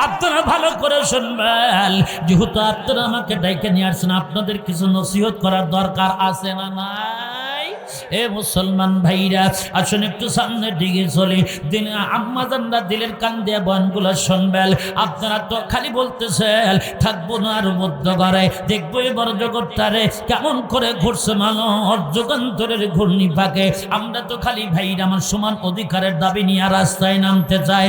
আপনারা ভালো করে শুনবেন। যেহেতু আপনারা আমাকে ডাইকে নিয়ে আসছেন, আপনাদের কিছু নসিহত করার দরকার আছে না নাই? এ মুসলমান ভাইরা, আসুন একটু সামনের দিকে চলি। দিন আম্মাজানরা দিলের কান দিয়ে বয়ানগুলো শুনবেন। আপনারা তো খালি বলতেছেন থাকবো না আর মধ্য ঘরে, দেখবো এবার জগৎটারে কেমন করে ঘুরছে মানুষ যুগান্তরের ঘূর্ণি পাকে। আমরা তো খালি ভাইরা আমার সমান অধিকারের দাবি নিয়ে রাস্তায় নামতে চাই।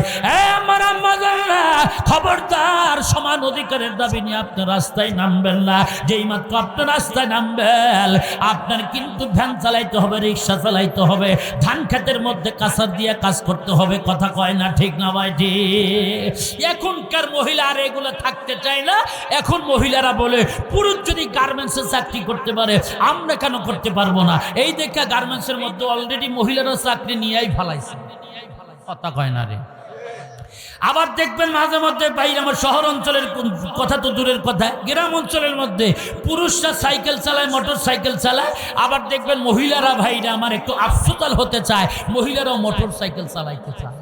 আমার আম্মাজানরা খবরদার, সমান অধিকারের দাবি নিয়ে আপনি রাস্তায় নামবেন না। যেই মাত্র আপনার রাস্তায় নামবেন, আপনার কিন্তু ভ্যান চালাইতে হবে, রিক্সা চালাইতে হবে, ধান ক্ষেতের মধ্যে কাঁচা দিয়ে কাজ করতে হবে। কথা কয় না, ঠিক না ভাই? ঠিক। এখনকার মহিলা আর এগুলো থাকতে চায় না। এখন মহিলারা বলে পুরুষ যদি গার্মেন্টসে চাকরি করতে পারে আমরা কেন করতে পারবো না? এই দেখা গার্মেন্টসের মধ্যে অলরেডি মহিলারা চাকরি নিয়েই ফেলাইছে। কথা কয় না রে। আবার দেখবেন মাঝে মধ্যে বাইরে, আমার শহর অঞ্চলের কথা তো দূরের কথা, গ্রাম অঞ্চলের মধ্যে পুরুষরা সাইকেল চালায়, মোটর সাইকেল চালায়। আবার দেখবেন মহিলারা ভাইরা আমার একটু আফসোতাল হতে চায়, মহিলারাও মোটর সাইকেল চালাইতে চায়।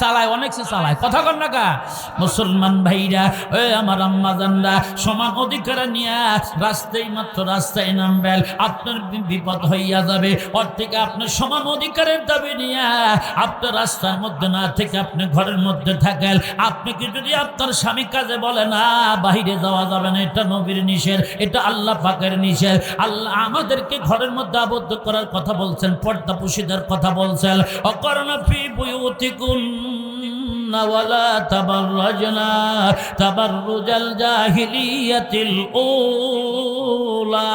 চালায় অনেক সে চালায়। কথা কন না কা? মুসলমান ভাইরা, ওই আমার আম্মাজানরা, সমান অধিকার নিয়ে রাস্তায় মাত্র রাস্তায় নামবেন, আপনার বিপদ হইয়া যাবে। ওর থেকে আপনার সমান অধিকারের দাবি নিয়ে আপনার রাস্তার মধ্যে না থেকে আপনি ঘরের মধ্যে থাকেন। আপনি কি যদি আপনার স্বামী কাজে বলে না বাহিরে যাওয়া যাবে না, এটা নবীর নিষেধ, এটা আল্লাহ পাকের নিষেধ। আল্লাহ আমাদেরকে ঘরের মধ্যে আবদ্ধ করার কথা বলছেন, পর্দা পুশিদার কথা বলছেন। অকরনা ফি বুয়ুতিকুম ওয়ালা তাবাররাজনা তাবাররুজাল জাহিলিয়াতিল উলা।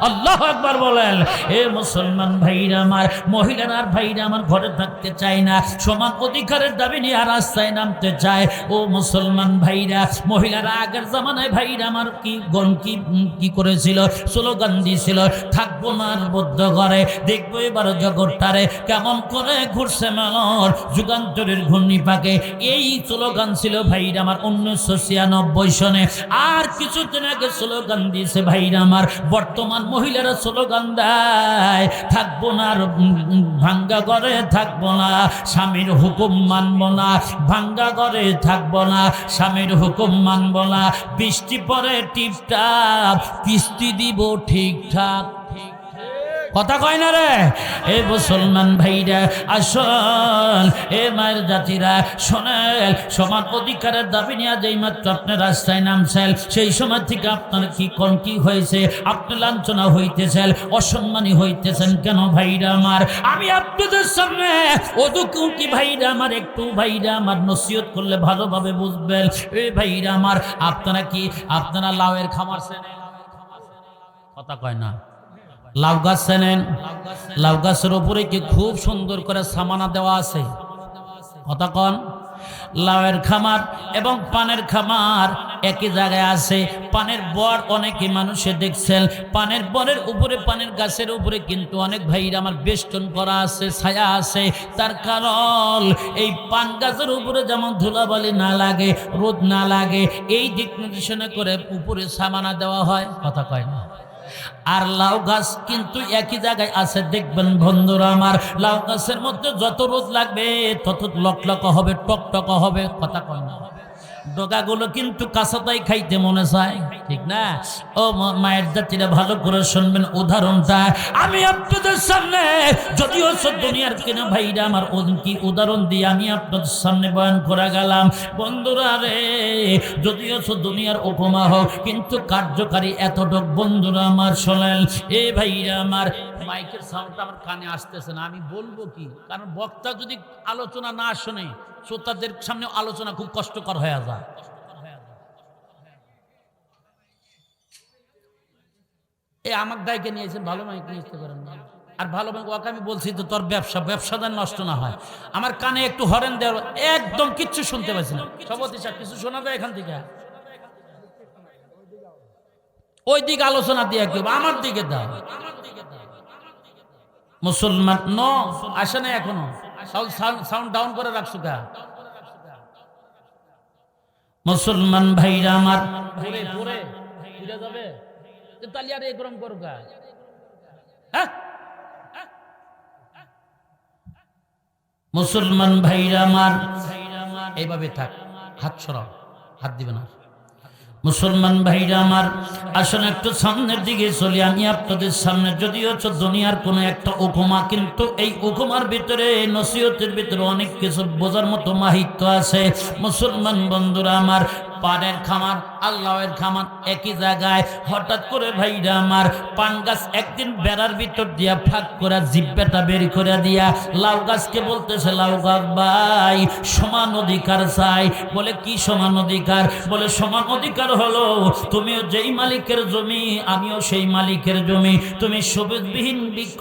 আল্লাহু আকবার বলেন। এ মুসলমান ভাইরা আমার, মহিলারা আর ভাইরা আমার ঘরে থাকতে চায় না, সমান অধিকারের দাবি নিয়ে রাস্তায় নামতে চায়। ও মুসলমান ভাইরা, মহিলারা আগের জামানায় ভাইরা আমার কি করেছিল? স্লোগান দিয়েছিল থাকবো না আর বদ্ধ ঘরে, দেখবো এবার জগৎটারে কেমন করে ঘুরছে মানুষ যুগান্তরের ঘূর্ণি পাকে। এই স্লোগান ছিল ভাইরা আমার 1996 সনে। আর কিছুদিন আগে স্লোগান দিয়েছে ভাইরা আমার বর্তমান মহিলারা, স্লোগান দেয় থাকবো না আর ভাঙ্গা ঘরে থাকবো না, স্বামীর হুকুম মানবো না, ভাঙ্গা ঘরে থাকবো না, স্বামীর হুকুম মানবো না, বৃষ্টি পরে টিপটাপ, কিস্তি দিব ঠিকঠাক। কথা কয় না রে? এ মুসলমান ভাইরা আসল, এ মায়ের জাতিরা শোনেন, সমান অধিকারের দাবি নিয়ে যেই মাত্র আপনি রাস্তায় নামছেন, সেই সময় থেকে আপনার কি হয়েছে? আপনি লাঞ্ছনা হইতেছেন, অসম্মানী হইতেছেন কেন ভাইরা আমার? আমি আপনাদের সামনে কি ভাইরা আমার, একটু ভাইরা আমার নসিহত করলে ভালোভাবে বুঝবেন। এ ভাইরা আমার, আপনারা লাউয়ের খামার চেনেন? কথা কয় না। লাউ গাছ চেনেন? লাউ গাছের উপরে কি খুব সুন্দর করে সামানা দেওয়া আছে? কথা কন। লাউয়ের খামার এবং পানের খামার একই জায়গায় আছে। পানের বর অনেকে মানুষে দেখছেন, পানের বরের উপরে, পানের গাছের উপরে কিন্তু অনেক ভাইরা আমার বেষ্টন করা আছে, ছায়া আছে। তার কারণ এই পান গাছের উপরে যেমন ধুলাবালি না লাগে, রোদ না লাগে, এই দিক নির্দেশনা করে উপরে সামানা দেওয়া হয়। কথা কয় না। আর লাউ গাছ কিন্তু একই জায়গায় আছে। দেখবেন বন্ধুরা আমার, লাউ গাছের মধ্যে যত রোদ লাগবে তত লকলক হবে, টকটক হবে। কথা কয় না। ডগাগুলো কিন্তু কাঁচাটাই খাইতে মনে চায়, ঠিক না? ও মায়ের জাতিরা ভালো করে শুনবেন উদাহরণটা আমি আপনাদের সামনে, যদিও দুনিয়ার কিনা ভাইরা আমার কি উদাহরণ দিয়ে আমি আপনাদের সামনে বয়ান করে গেলাম। বন্ধুরা রে, যদিও দুনিয়ার উপমা হোক কিন্তু কার্যকারী এতটুক। বন্ধুরা আমার শোনেন, এ ভাইরা আমার, মাইকের সাউন্ডটা আমার কানে আসতেছে না, আমি বলবো কি? কারণ বক্তা যদি আলোচনা না শোনে, শ্রোতাদের সামনে আলোচনা খুব কষ্টকর হয়ে যায়। এই আমার দায়কে নিয়েছেন, ভালো মাইক নিয়ে আসতে পারেন না। আর ভালো মাইক ওকে আমি বলছি তো, তোর ব্যবসাটা নষ্ট না হয়। আমার কানে একটু হরেন দেওয়া, একদম কিচ্ছু শুনতে পাচ্ছি না। সভাপতি সাহেব, কিছু শোনা যায় এখান থেকে? ওই দিকে আলোচনা দিয়ে কেউ আমার দিকে দাও। মুসলমান আসে না এখনো? সাউন্ড ডাউন করে রাখছো কা? মুসলমান ভাইরা আমার, যাবে তালিয়ার এই গরম করো কা? মুসলমান ভাইরা আমার, এইভাবে থাক, হাত সরাও, হাত দিবে না। মুসলমান ভাইরা আমার, আসলে একটু সামনের দিকে চলি। আমি আপনাদের সামনে যদিও দুনিয়ার কোনো একটা উপমা, কিন্তু এই উপমার ভিতরে নসিহতের ভিতরে অনেক কিছু বোঝার মতো মাহিত্য আছে। মুসলমান বন্ধুরা আমার, পানের খামার আল্লাহের খামার একই জায়গায়। হঠাৎ করে ভাইরা আমার, পান গাছ একদিন বেড়ার ভিতর দিয়া ফাঁক করা জিব্বাটা বের করে দিয়া লাউ গাছকে বলতেছে, লাউ গাছ ভাই সমান অধিকার চাই। বলে কি সমান অধিকার? বলে সমান অধিকার হলো তুমিও যেই মালিকের জমি আমিও সেই মালিকের জমি। তুমি সবুজবিহীন বৃক্ষ,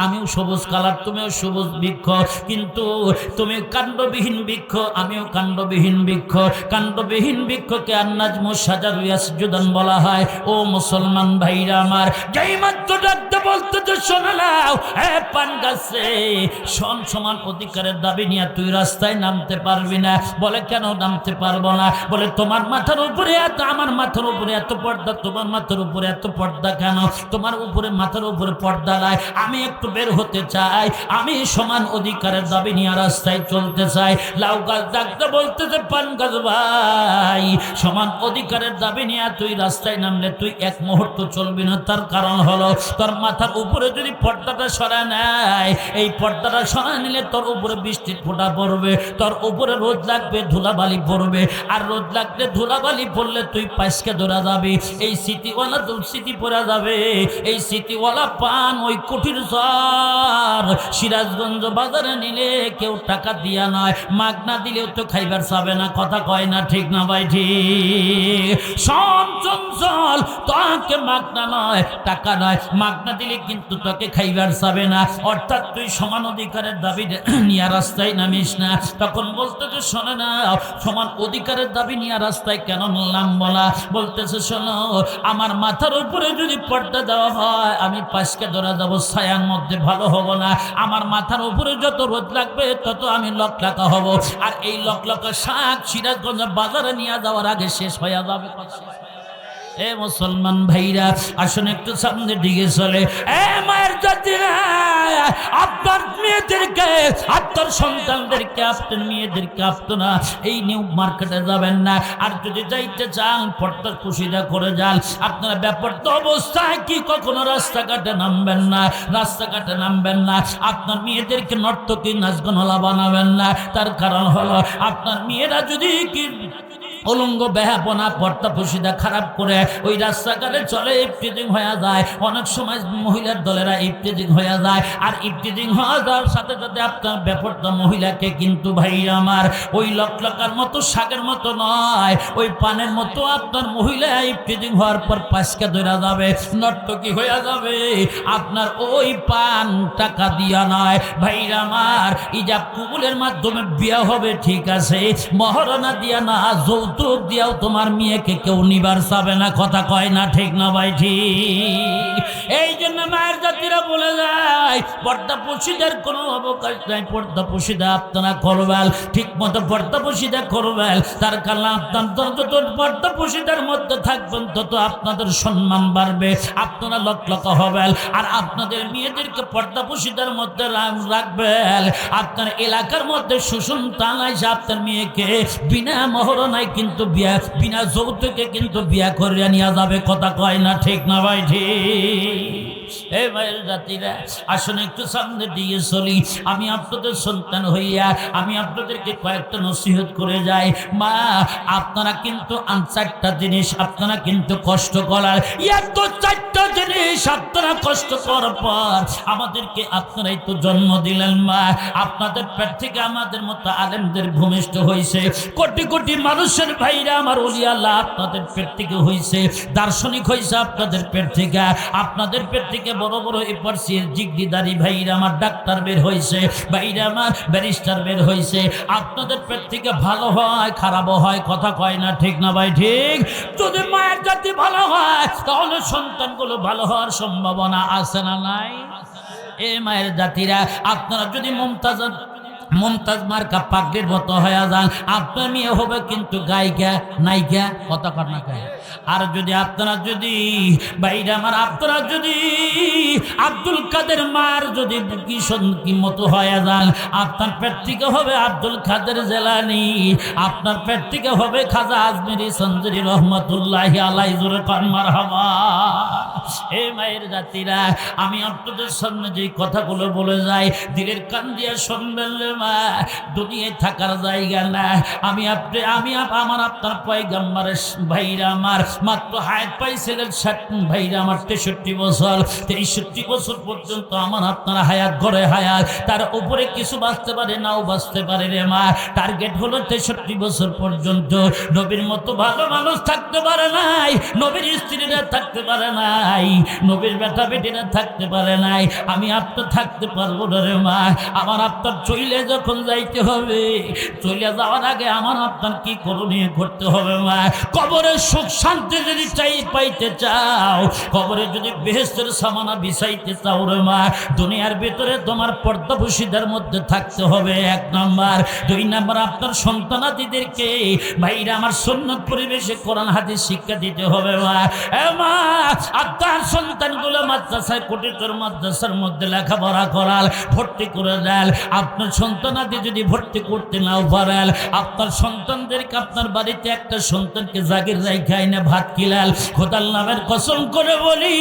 আমিও সবুজ কালার, তুমিও সবুজ বৃক্ষ, কিন্তু তুমি কাণ্ডবিহীন বৃক্ষ, আমিও কাণ্ডবিহীন বৃক্ষ। কাণ্ডবিহীন বৃক্ষকে আন্নাজমু শাজারু ইয়াসজুদান বলা হয়। ও মুসলমান ভাইরা আমার, যেই মাত্র ডাকতে বলতে যে শোনা নাও, পান গাছে সমান অধিকারের দাবি নিয়ে তুই রাস্তায় নামতে পারবি না। বলে কেন নামতে পারবো না? বলে তোমার মাথার উপরে এত, আমার মাথার উপরে এত পর্দা, তোমার মাথার উপরে এত পর্দা কেন? তোমার উপরে মাথার উপরে পর্দা নাই, আমি একটু বের হতে চাই, আমি সমান অধিকারের দাবি নিয়ে রাস্তায় চলতে চাই। লাউ গাছ ডাকতে বলতে যে পান গাছ ভাই সমান অধিকারের দাবি নিয়ে তুই রাস্তায় নামলে তুই এক মুহূর্ত চলবি না। তার কারণ হলো তোর মাথার উপরে যদি পর্দাটা সরায় নেয়, এই পর্দাটা সরায় নিলে তোর উপরে বৃষ্টির ফোঁটা পড়বে, তোর উপরে রোদ লাগবে, ধুলাবালি পড়বে, আর রোদ লাগলে ধুলাবালি পড়লে তুই পাইসকে ধরা যাবি। এই স্মৃতিওয়ালা তোর স্মৃতি পড়া যাবে। এই স্মৃতিওয়ালা পান ওই কুঠির সর সিরাজগঞ্জ বাজারে নিলে কেউ টাকা দিয়া নয়, মাগনা দিলেও তো খাইবার চাবে না। কথা কয় না ঠিক না ভাই? ঠিক। শোন চঞ্চল, তোকে মাগনা নয়, টাকা নয়, মাগনা দিলে কিন্তু তোকে খাইবার চাবে না। অর্থাৎ তুই সমান অধিকারের দাবি নিয়ে রাস্তায় নামিস না। তখন বলতে যে শোনে না, সমান অধিকারের দাবি নিয়ে রাস্তায় কেন নাম বলা? বলতেছে শোনো, আমার মাথার উপরে যদি পর্দা দেওয়া হয় আমি পাঁচকে ধরা যাবো, ছায়ার মধ্যে ভালো হব না। আমার মাথার উপরে যত রোদ লাগবে তত আমি লকলাকা হব, আর এই লকলাকা শাক সিরাজগঞ্জ বাজারে নিয়ে যাওয়ার আগে শেষ হয়ে যাবে। এ মুসলমান ভাইরা, আসুন একটু সামনের দিকে চলে। এ মায়ের জাতিরা, আপনার মেয়েদেরকে, আপনার সন্তানদেরকে, আপনার মেয়েদেরকে আপনারা এই নিউ মার্কেটে যাবেন না। আর যদি যাইতে চান পর্দার কুশিদা করে যান। আপনারা ব্যাপারটা অবস্থায় কি কখনো রাস্তাঘাটে নামবেন না, রাস্তাঘাটে নামবেন না। আপনার মেয়েদেরকে নর্তকী নাচগনলা বানাবেন না। তার কারণ হলো আপনার মেয়েরা যদি কি অলঙ্গ বেহাপনা পর্দা পুশিদা খারাপ করে ওই রাস্তাঘাটে চলে, ইফটিজিং হয়ে যায়। অনেক সময় মহিলার দলেরা ইফটিজিং হয়ে যায়, আর ইফটিজিং হয়ে যাওয়ার সাথে সাথে আপনার ব্যাপারটা মহিলাকে কিন্তু ভাই আমার ওই লকলকার মতো শাকের মতো নয়, ওই পানের মতো আপনার মহিলা ইফটিজিং হওয়ার পর পাঁচকা ধরা যাবে, নর্তকী হয়ে যাবে। আপনার ওই পান টাকা দিয়া নয় ভাই আমার, ইজাব কবুলের মাধ্যমে বিয়ে হবে, ঠিক আছে, মহারণা দিয়া না, যৌতুক দিয়াও তোমার মেয়েকে কেউ নিবার চাবে না। কথা কয় না ঠিক না ভাই? ঠিক। এই জন্য মায়ের জাতিরা বলে যায় পর্দা পুশিদার কোনো অবকাশ নাই। পর্দা পুশিদা আপনারা করবেন, ঠিক মতো পর্দা পুশিদা করবেন। তার কারণে আপনার যত পর্দা পুশিদার মধ্যে থাকবেন তত আপনাদের সম্মান বাড়বে, আপনারা লকলক হবেন। আর আপনাদের মেয়েদেরকে পর্দা পুশিদার মধ্যে রাখবেন। আপনার এলাকার মধ্যে সুষুম তালায় আপনার মেয়েকে বিনা মহরণায় কিন্তু বিয়া, বিনা যৌতুকে কিন্তু বিয়া করে নিয়ে যাবে। কথা কয় না ঠিক না ভাই? ঠিক। এই মায়ের জাতিরা, আসুন একটু সামনে দিয়ে চলি। আমি আপনাদের সন্তান হইয়া আমি আপনাদেরকে কয়েকটা নসিহত করে যাই। মা, আপনারা কিন্তু চারটা জিনিস আপনারা কিন্তু কষ্ট করার, এত চারটা জিনিস আপনারা কষ্ট করার পর আমাদেরকে আপনারাই তো জন্ম দিলেন। মা, আপনাদের পেট থেকে আমাদের মতো আলেমদের ভূমিষ্ঠ হয়েছে, কোটি কোটি মানুষের ভাইরা আমার ওলিয়া আল্লাহ আপনাদের পেট থেকে হয়েছে, দার্শনিক হয়েছে আপনাদের পেট থেকে, আপনাদের পেট থেকে বড় বড় এপার্সির জিগদিদারি ভাইরা আমার ডাক্তার বের হয়েছে, ভাইরা আমার ব্যারিস্টার বের হয়েছে। আপনাদের পেট থেকে ভালো হয় খারাপও হয়। কথা কয় না ঠিক না ভাই? ঠিক। যদি মায়ের জাতি ভালো হয় তাহলে সন্তানগুলো ভালো হওয়ার সম্ভাবনা আছে না নাই? এ মায়ের জাতিরা, আপনারা যদি মুমতাজ মার্কা পাগড়ির মতো হয়ে যান, আপনার মেয়ে হবে কিন্তু গায়িকা নায়িকা, কথা কর না গায়। আর যদি আপনারা যদি বাইরে আমার আপনারা যদি আব্দুল কাদের মার যদি কি মতো হয়ে যান, আপনার পেট থেকে হবে আব্দুল কাদের জেলানি, আপনার পেট থেকে হবে খাজা আজমিরি সঞ্জরি রহমতুল্লাহি আলাইহি, জোরে কান মারহাবা। এই মায়ের জাতিরা, আমি আপনাদের সামনে যে কথাগুলো বলে যাই দিলের কান দিয়ে শুনবেন রে মা। দুনিয়ায় থাকার জায়গা না। আমার আপনার পয়গম্বরের ভাইরা আমার মাত্র হায়াত পাইছিলেন ভাইরা আমার 63 বছর। 63 বছর পর্যন্ত আমার আপনার হায়াত গড়ে হায়াত, তার উপরে কিছু বাঁচতে পারে নাও বাঁচতে পারে রে মা। টার্গেট হলো 63 বছর পর্যন্ত। নবীর মতো ভালো মানুষ থাকতে পারে নাই, নবীর স্ত্রীরা থাকতে পারে নাই, নবীর বেটা বেটিরা থাকতে পারে নাই। আমি আপনার থাকতে পারবো না রে মা। আমার আপনার চলে যখন যাইতে হবে, চলে যাওয়ার আগে আমার আপনার কি করণীয় করতে হবে মা? কবরের সুখ শান্তি যদি পাইতে চাও, কবরে যদি বেহেশতের সামানা বিছাইতে চাও রে মা, দুনিয়ার ভিতরে তোমার পর্দাবশীদের মধ্যে থাকতে হবে 1 নাম্বার। 2 নাম্বার, আপনার সন্তানাদিদেরকে ভাইরা আমার সুন্নাত পরিবেশে কোরআন হাদিস শিক্ষা দিতে হবে মা। এ মা, আপনার সন্তানগুলো মাদ্রাসায় কোটিতর মাদ্রাসার মধ্যে লেখাপড়া করাল, ভর্তি করে দেন। আপনার সন্তানাদি যদি ভর্তি করতে নাও পারেন, আপনার সন্তানদেরকে আপনার বাড়িতে একটা সন্তানকে জাগির রাইখাই না ভাত খিলাল, খোদার নামের কসম করে বলি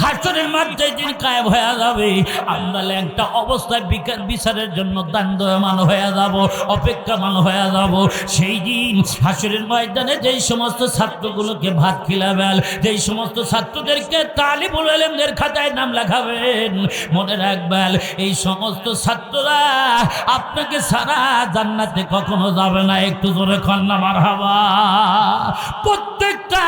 হাসরের মাঠে দিন কায়েম হয়ে যাবে। আমরা একটা অবস্থায় বিচারের জন্য দাণ্ডমান হয়ে যাব, অপেক্ষামান হয়ে যাব। সেই দিন হাসরের ময়দানে যেই সমস্ত ছাত্রগুলোকে ভাত খিলাবেন, যেই সমস্ত ছাত্রদেরকে তালিবুল ইলমদের খাতায় নাম লেখাবেন, মনে রাখবেন এই সমস্ত ছাত্ররা আপনাকে সারা জান্নাতে কখনো যাবে না। একটু জোরে কন্না মারহাবা। প্রত্যেকটা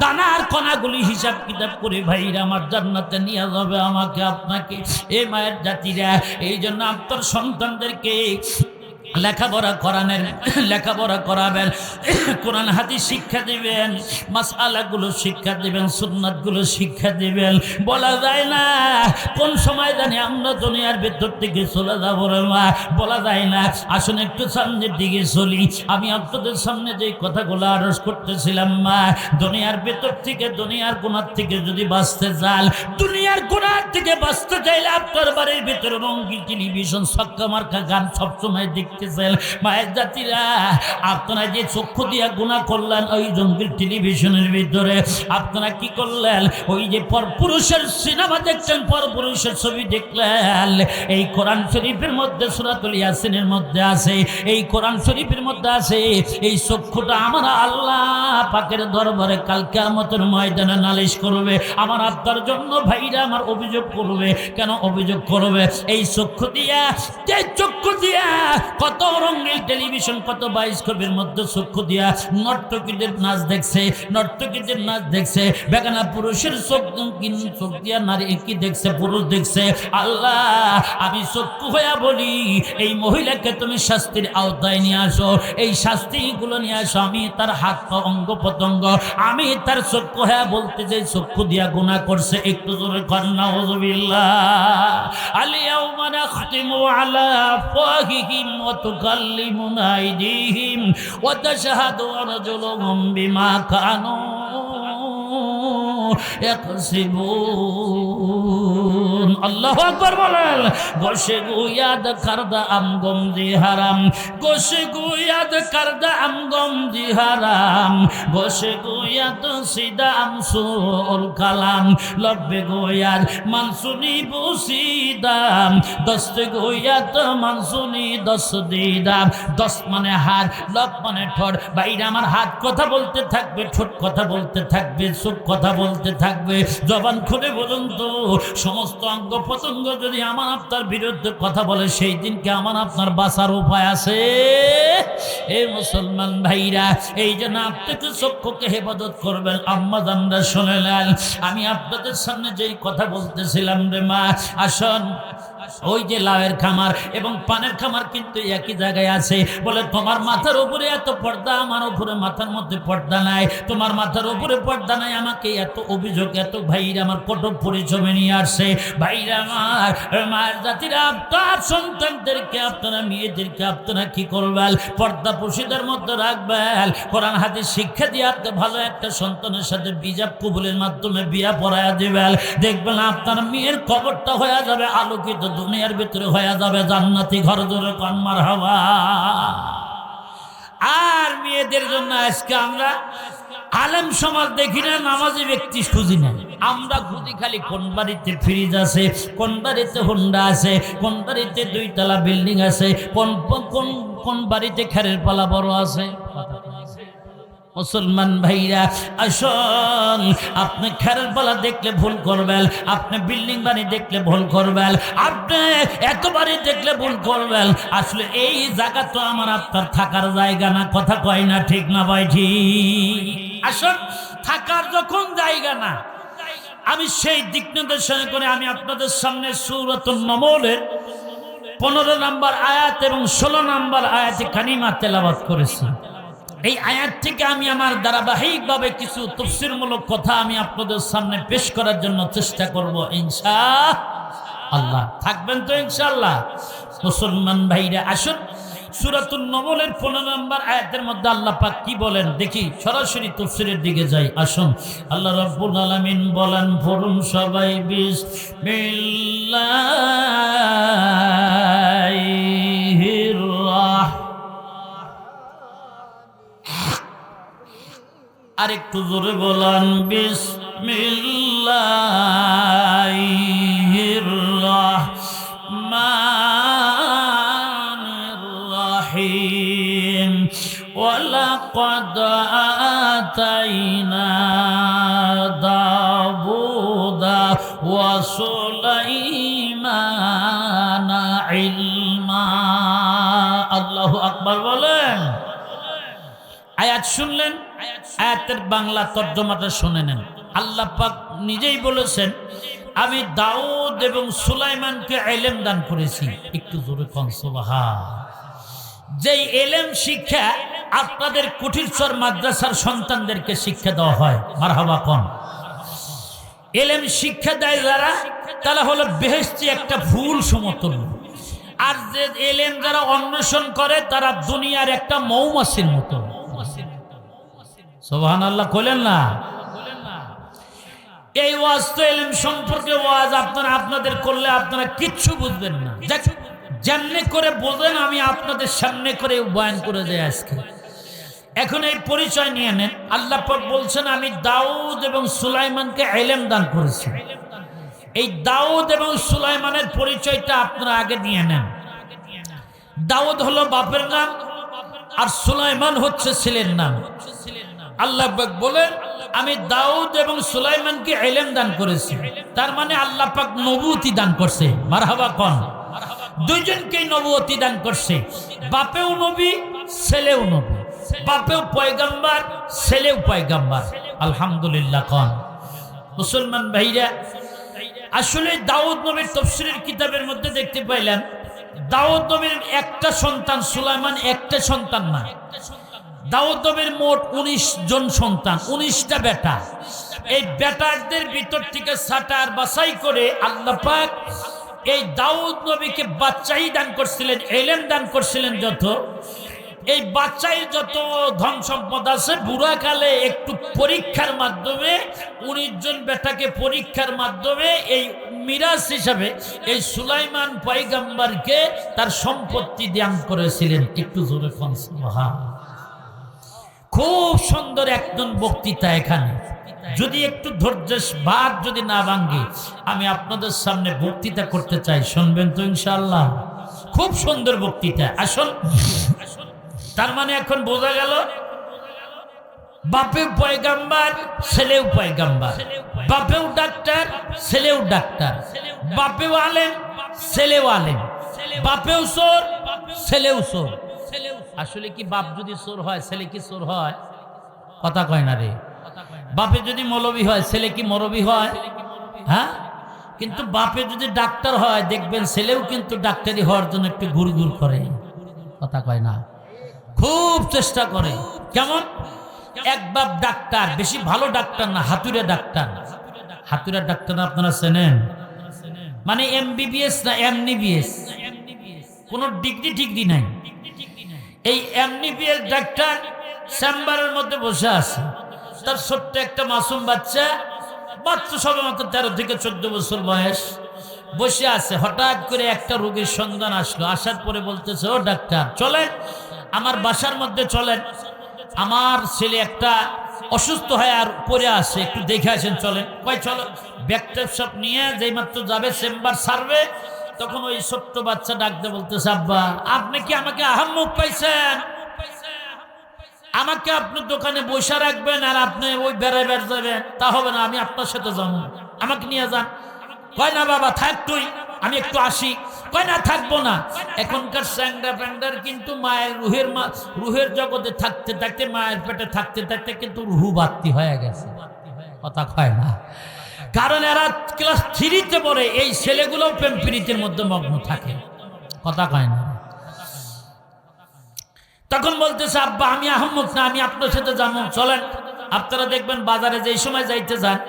দানার কণাগুলি হিসাব কিতাব করে ভাইরা আমার জান্নাতে নিয়ে যাবে আমাকে আপনাকে। এই মায়ের জাতিরা, এই জন্য আপনার সন্তানদেরকে লেখাপড়া করাবেন, কোরআন হাদিস শিক্ষা দিবেন, মাসআলাগুলো শিক্ষা দিবেন, সুন্নাতগুলো শিক্ষা দিবেন। বলা যায় না কোন সময় জানি আমরা দুনিয়ার ভেতর থেকে চলে যাব রে মা, বলা যায় না। আসুন একটু সামনের দিকে চলি। আমি আপনাদের সামনে যে কথাগুলো আরজ করতেছিলাম মা, দুনিয়ার ভেতর থেকে দুনিয়ার গুনাহ থেকে যদি বাঁচতে চান, দুনিয়ার গুনাহ থেকে বাঁচতে চাইলে আপনার বাড়ির ভেতরে রঙিন টেলিভিশন ছক্কা মার্কা গান সবসময় দেখতে মায়ের জাতিরা, আপনারা যে চক্ষু দিয়া গুনাহ করলেন ওই জঙ্গির টেলিভিশনের ভিতরে, আপনারা কি করলেন? ওই যে পরপুরুষের সিনেমা দেখছেন, পরপুরুষের ছবি দেখলেন। এই কোরআন শরীফের মধ্যে সূরাতুল ইয়াসিনের মধ্যে আছে, এই কোরআন শরীফের মধ্যে আছে, এই চক্ষুটা আমার আল্লাহ পাকের দরবারে কাল কিয়ামতের ময়দানে নালিশ করবে। আমার আত্মার জন্য ভাইরা আমার অভিযোগ করবে। কেন অভিযোগ করবে? এই চক্ষু দিয়া, যে চক্ষু দিয়া কত রঙের টেলিভিশন, কত বায়োস্কোপের মধ্যে চক্ষু দিয়া নর্তকীদের নাচ দেখছে, নর্তকীদের নাচ দেখছে, বেগানা পুরুষের চোখ দিয়া নারী কি দেখছে, পুরুষ দেখছে। আল্লাহ, আমি চক্ষু হইয়া বলি এই মহিলাকে তুমি শাস্তির আওতায় নিয়ে আসো, এই শাস্তিগুলো নিয়ে আসো। আমি তার হাত পা অঙ্গ প্রত্যঙ্গ, আমি তার চক্ষু হইয়া বলতে যে চক্ষু দিয়া গুনাহ করছে। একটু জোরে কর নাউযুবিল্লাহ। আল-ইয়াওমা নাখতিমু আলা আফওয়াহিহিম ওয়া তুকাল্লিমুনা আইদিহিম ওয়া তাশহাদু আরজুলুহুম বিমা কানু ইয়াকসিবুন। আল্লাহু আকবার বলেন। গোশে গুয়াদ করদা আম গমজি হারাম, গোশে গুয়াদ করদা আম গমজি হারাম, গোশে গুয়াদ সিদা আম সুল কালাম, লব্বে গুয়াদ মানসুনি বুসিদাম, দস্তে গুয়াদ মানসুনি দস দিদাম। দস মানে হাত, লব মানে ঠোঁট। বাইরে আমার হাত কথা বলতে থাকবে, ঠোঁট কথা বলতে থাকবে, চোখ কথা বলতে থাকবে। জবান খুলে বলুন তো, সমস্ত অঙ্গ প্রত্যঙ্গ যদি আমার আপনার বিরুদ্ধে কথা বলে, সেই দিনকে আমার আপনার বাঁচার উপায় আছে? এই মুসলমান ভাইরা, এই জন্য আপনাকে চক্ষুকে হেফাজত করবেন। আম্মা জানরা শুনেলেন, আমি আপনাদের সামনে যেই কথা বলতেছিলাম রে মা, আসুন ওই যে লাউয়ের খামার এবং পানের খামার কিন্তু একই জায়গায় আছে। বলে তোমার মাথার উপরে এত পর্দা, আমার উপরে মাথার মধ্যে পর্দা নাই, তোমার মাথার উপরে পর্দা নাই, আমাকে এত অভিযোগ, এত ভাইরা আমার কটক পরিচয় নিয়ে আসছে। ভাইরা আমার, মায়ের জাতিরা, আপনার সন্তানদেরকে, আপনারা মেয়েদেরকে আপনারা কি করবেন? পর্দা পশিদের মধ্যে রাখবেন, কোরআন হাদিস শিক্ষা দিয়ে আপনি ভালো একটা সন্তানের সাথে বিজাব কবুলের মাধ্যমে বিয়া পড়ায়া দিবেন। দেখবেন আপনার মেয়ের কবরটা হয়ে যাবে আলোকিত, দুনিয়ার ভিতরে হয়ে যাবে জান্নাতি ঘর। জোরে কোন মারহাবা। আর মেয়েদের জন্য আজকে আমরা আলেম সমাজ দেখি না, নামাজি ব্যক্তি খুঁজি না, আমরা খুঁজি খালি কোন বাড়িতে ফ্রিজ আছে, কোন বাড়িতে হোন্ডা আছে, কোন বাড়িতে 2 তলা বিল্ডিং আছে, কোন কোন কোন বাড়িতে খেরের পালা বড় আছে। মুসলমান ভাইরা আসল, আপনি খেরের পালা দেখলে ভুল করবেন, আপনি বিল্ডিং বাড়ি দেখলে ভুল করবেন, আপনি এত বাড়ি দেখলে ভুল করবেন। আসলে এই জায়গা তো আমার আপনার থাকার জায়গা না, কথা কয় না, ঠিক না ভাই? ঠিক। আসল থাকার যখন জায়গা না, আমি সেই দিক নির্দেশন করে আমি আপনাদের সামনে সূরাতুন নমলের 15 নম্বর আয়াত এবং 16 নম্বর আয়াতে কারিমা তেলাওয়াত করেছি। এই আয়াত থেকে আমি আমার ধারাবাহিকভাবে কিছু তাফসীরমূলক কথা আমি আপনাদের সামনে পেশ করার জন্য চেষ্টা করব ইনশাআল্লাহ। থাকবেন তো ইনশাআল্লাহ? মুসলমান ভাইরা আসুন, সূরাতুন নমলের 15 নম্বর আয়াতের মধ্যে আল্লাহ পাক কি বলেন দেখি, সরাসরি তাফসীরের দিকে যাই। আসুন, আল্লাহ রাব্বুল আলামিন বলেন, পড়ুন সবাই বিসমিল্লাহির আরেকটু জোরে বলেন, বিসমিল্লাহির রহমানির রহিম। ওয়ালাকাদ আতাইনা দাউদা ওয়া সুলাইমানা ইলমা। আল্লাহু আকবার বলেন। আয়াত শুনলেন, আয়াতের বাংলা তর্জমাটা শুনে নেন। আল্লাহ পাক নিজেই বলেছেন, আমি দাউদ এবং সুলাইমানকে ইলম দান করেছি। একটু জোরে কোন সুবহান। যেই ইলম শিক্ষা আপনাদের কুঠিরচর মাদ্রাসার সন্তানদেরকে শিক্ষা দেওয়া হয়, মারহাবা কোন। ইলম শিক্ষা দেয় যারা, তারা হলো বেহেশতি একটা ফুল সমতুল্য। আর যে ইলম যারা অন্বেষণ করে, তারা দুনিয়ার একটা মৌমাছির মতো। সুবহানাল্লাহ কইলেন না? এই ওয়াজ তো ইলম সম্পর্কে ওয়াজ, আপনারা আপনাদের করলে আপনারা কিচ্ছু বুঝবেন না। যেমনি করে বোঝেন আমি আপনাদের সামনে করে বয়ান করে যাই আজকে। এখন এই পরিচয় নিয়ে নেন। আল্লাহ পাক বলছেন, আমি দাউদ এবং সুলাইমানকে ইলম দান করেছি। এই দাউদ এবং সুলাইমানের পরিচয়টা আপনারা আগে নিয়ে নেন। দাউদ হলো বাপের নাম, আর সুলাইমান হচ্ছে ছেলের নাম। আল্লাহ পাক বলেন, আমি দাউদ এবং সুলাইমানকে ইলম দান করেছি। তার মানে আল্লাহ পাক নবুয়তি দান করছে। মারহাবা কোন। দুইজনকেই নবুয়তি দান করছে। বাপেও নবী, ছেলেও নবী। বাপেও পয়গাম্বার, ছেলেও পয়গাম্বার। আলহামদুলিল্লাহ কোন। মুসলমান ভাইরা, আসলে দাউদ নবীর তাফসীরের কিতাবের মধ্যে দেখতে পাইলাম, দাউদ নবীর একটা সন্তান, সুলাইমান একটা সন্তান না। দাউদ নবীর মোট 19 জন সন্তান, 19টা বেটা। এই বেটাদের ভিতর থেকে ছাঁটার বাছাই করে আল্লাহ পাক এই দাউদ নবীকে বাচ্চাই দান করছিলেন, ইলম দান করছিলেন যত। এই বাচ্চাই যত ধন সম্পদ আছে, বুড়াকালে একটু পরীক্ষার মাধ্যমে 19 জন বেটাকে পরীক্ষার মাধ্যমে এই মিরাস হিসাবে এই সুলাইমান পয়গম্বরকে তার সম্পত্তি দান করেছিলেন। একটু জোরে কোন সুবহান। খুব সুন্দর একজন বক্তৃতা। এখানে যদি একটু ধৈর্যের বাদ যদি না ভাঙ্গে, আমি আপনাদের সামনে বক্তৃতা করতে চাই, শুনবেন তো ইনশাআল্লাহ? খুব সুন্দর বক্তৃতা। আসল তার মানে এখন বোঝা গেল, বাপেও পয়গাম্বার, ছেলেও পয়গাম্বার। বাপেও ডাক্তার, ছেলেও ডাক্তার। বাপেও আলেম, ছেলেও আলেম। বাপেও চোর, ছেলেও চোর। আসলে কি বাপ যদি চোর হয়, ছেলে কি চোর হয়? কথা কয় না রে। বাপে যদি মৌলবী হয়, ছেলে কি মৌলবী হয়? হ্যাঁ, কিন্তু বাপে যদি ডাক্তার হয় দেখবেন ছেলেও কিন্তু ডাক্তারি হওয়ার জন্য একটু ঘুরঘুর করে, কথা কয় না, খুব চেষ্টা করে। কেমন? এক বাপ ডাক্তার, বেশি ভালো ডাক্তার না, হাতুড়ে ডাক্তার। হাতুড়ে ডাক্তার আপনারা চেনেন? মানে এমবিবিএস না এমনিবিএস, কোনো ডিগ্রি টিগ্রি নাই। এই এমনিবিএস ডাক্তার চেম্বারের মধ্যে বসে আছে, তার ছোট্ট একটা মাসুম বাচ্চা, মাত্র সবে মাত্র 13 থেকে 14 বছর বয়স, বসে আছে। হঠাৎ করে একটা রোগীর সন্ধান আসলো, আসার পরে বলতেছে, ও ডাক্তার চলেন আমার বাসার মধ্যে চলেন, আমার ছেলে একটা অসুস্থ হয়ে আর পড়ে আছে, একটু দেখে আসেন, চলেন। কয় চলো। ব্যাগটা সব নিয়ে যেই মাত্র যাবে, চেম্বার সারবে, তখন ওই ছোট্ট বাচ্চা ডাকতে বলতেছে, আব্বা আপনি কি আমাকে আহাম্মক পাইছেন? আমাকে আপনার দোকানে বসে রাখবেন আর আপনি ওই বেড়ায় বেড় যাবেন? তা হবে না, আমি আপনার সাথে যাবো, আমাকে নিয়ে যান। কয় না বাবা থাক তুই, আমি একটু আসি। কয় না থাকবো না। এখনকার স্যাংডা প্যাংডার কিন্তু মায়ের রুহের জগতে থাকতে থাকতে, মায়ের পেটে থাকতে থাকতে কিন্তু রুহু বাত্তি হয়ে গেছে, কথা কয় না। কারণ এরা ক্লাস 3-তে পড়ে, এই ছেলেগুলো প্রেম প্রীতির মধ্যে মগ্ন থাকে, কথা কয় না। তখন বলতেছে, আব্বা আমি আহম্মক না, আমি আপনার সাথে যাবো, চলেন। আপনারা দেখবেন বাজারে যেই সময় যাইতে যান,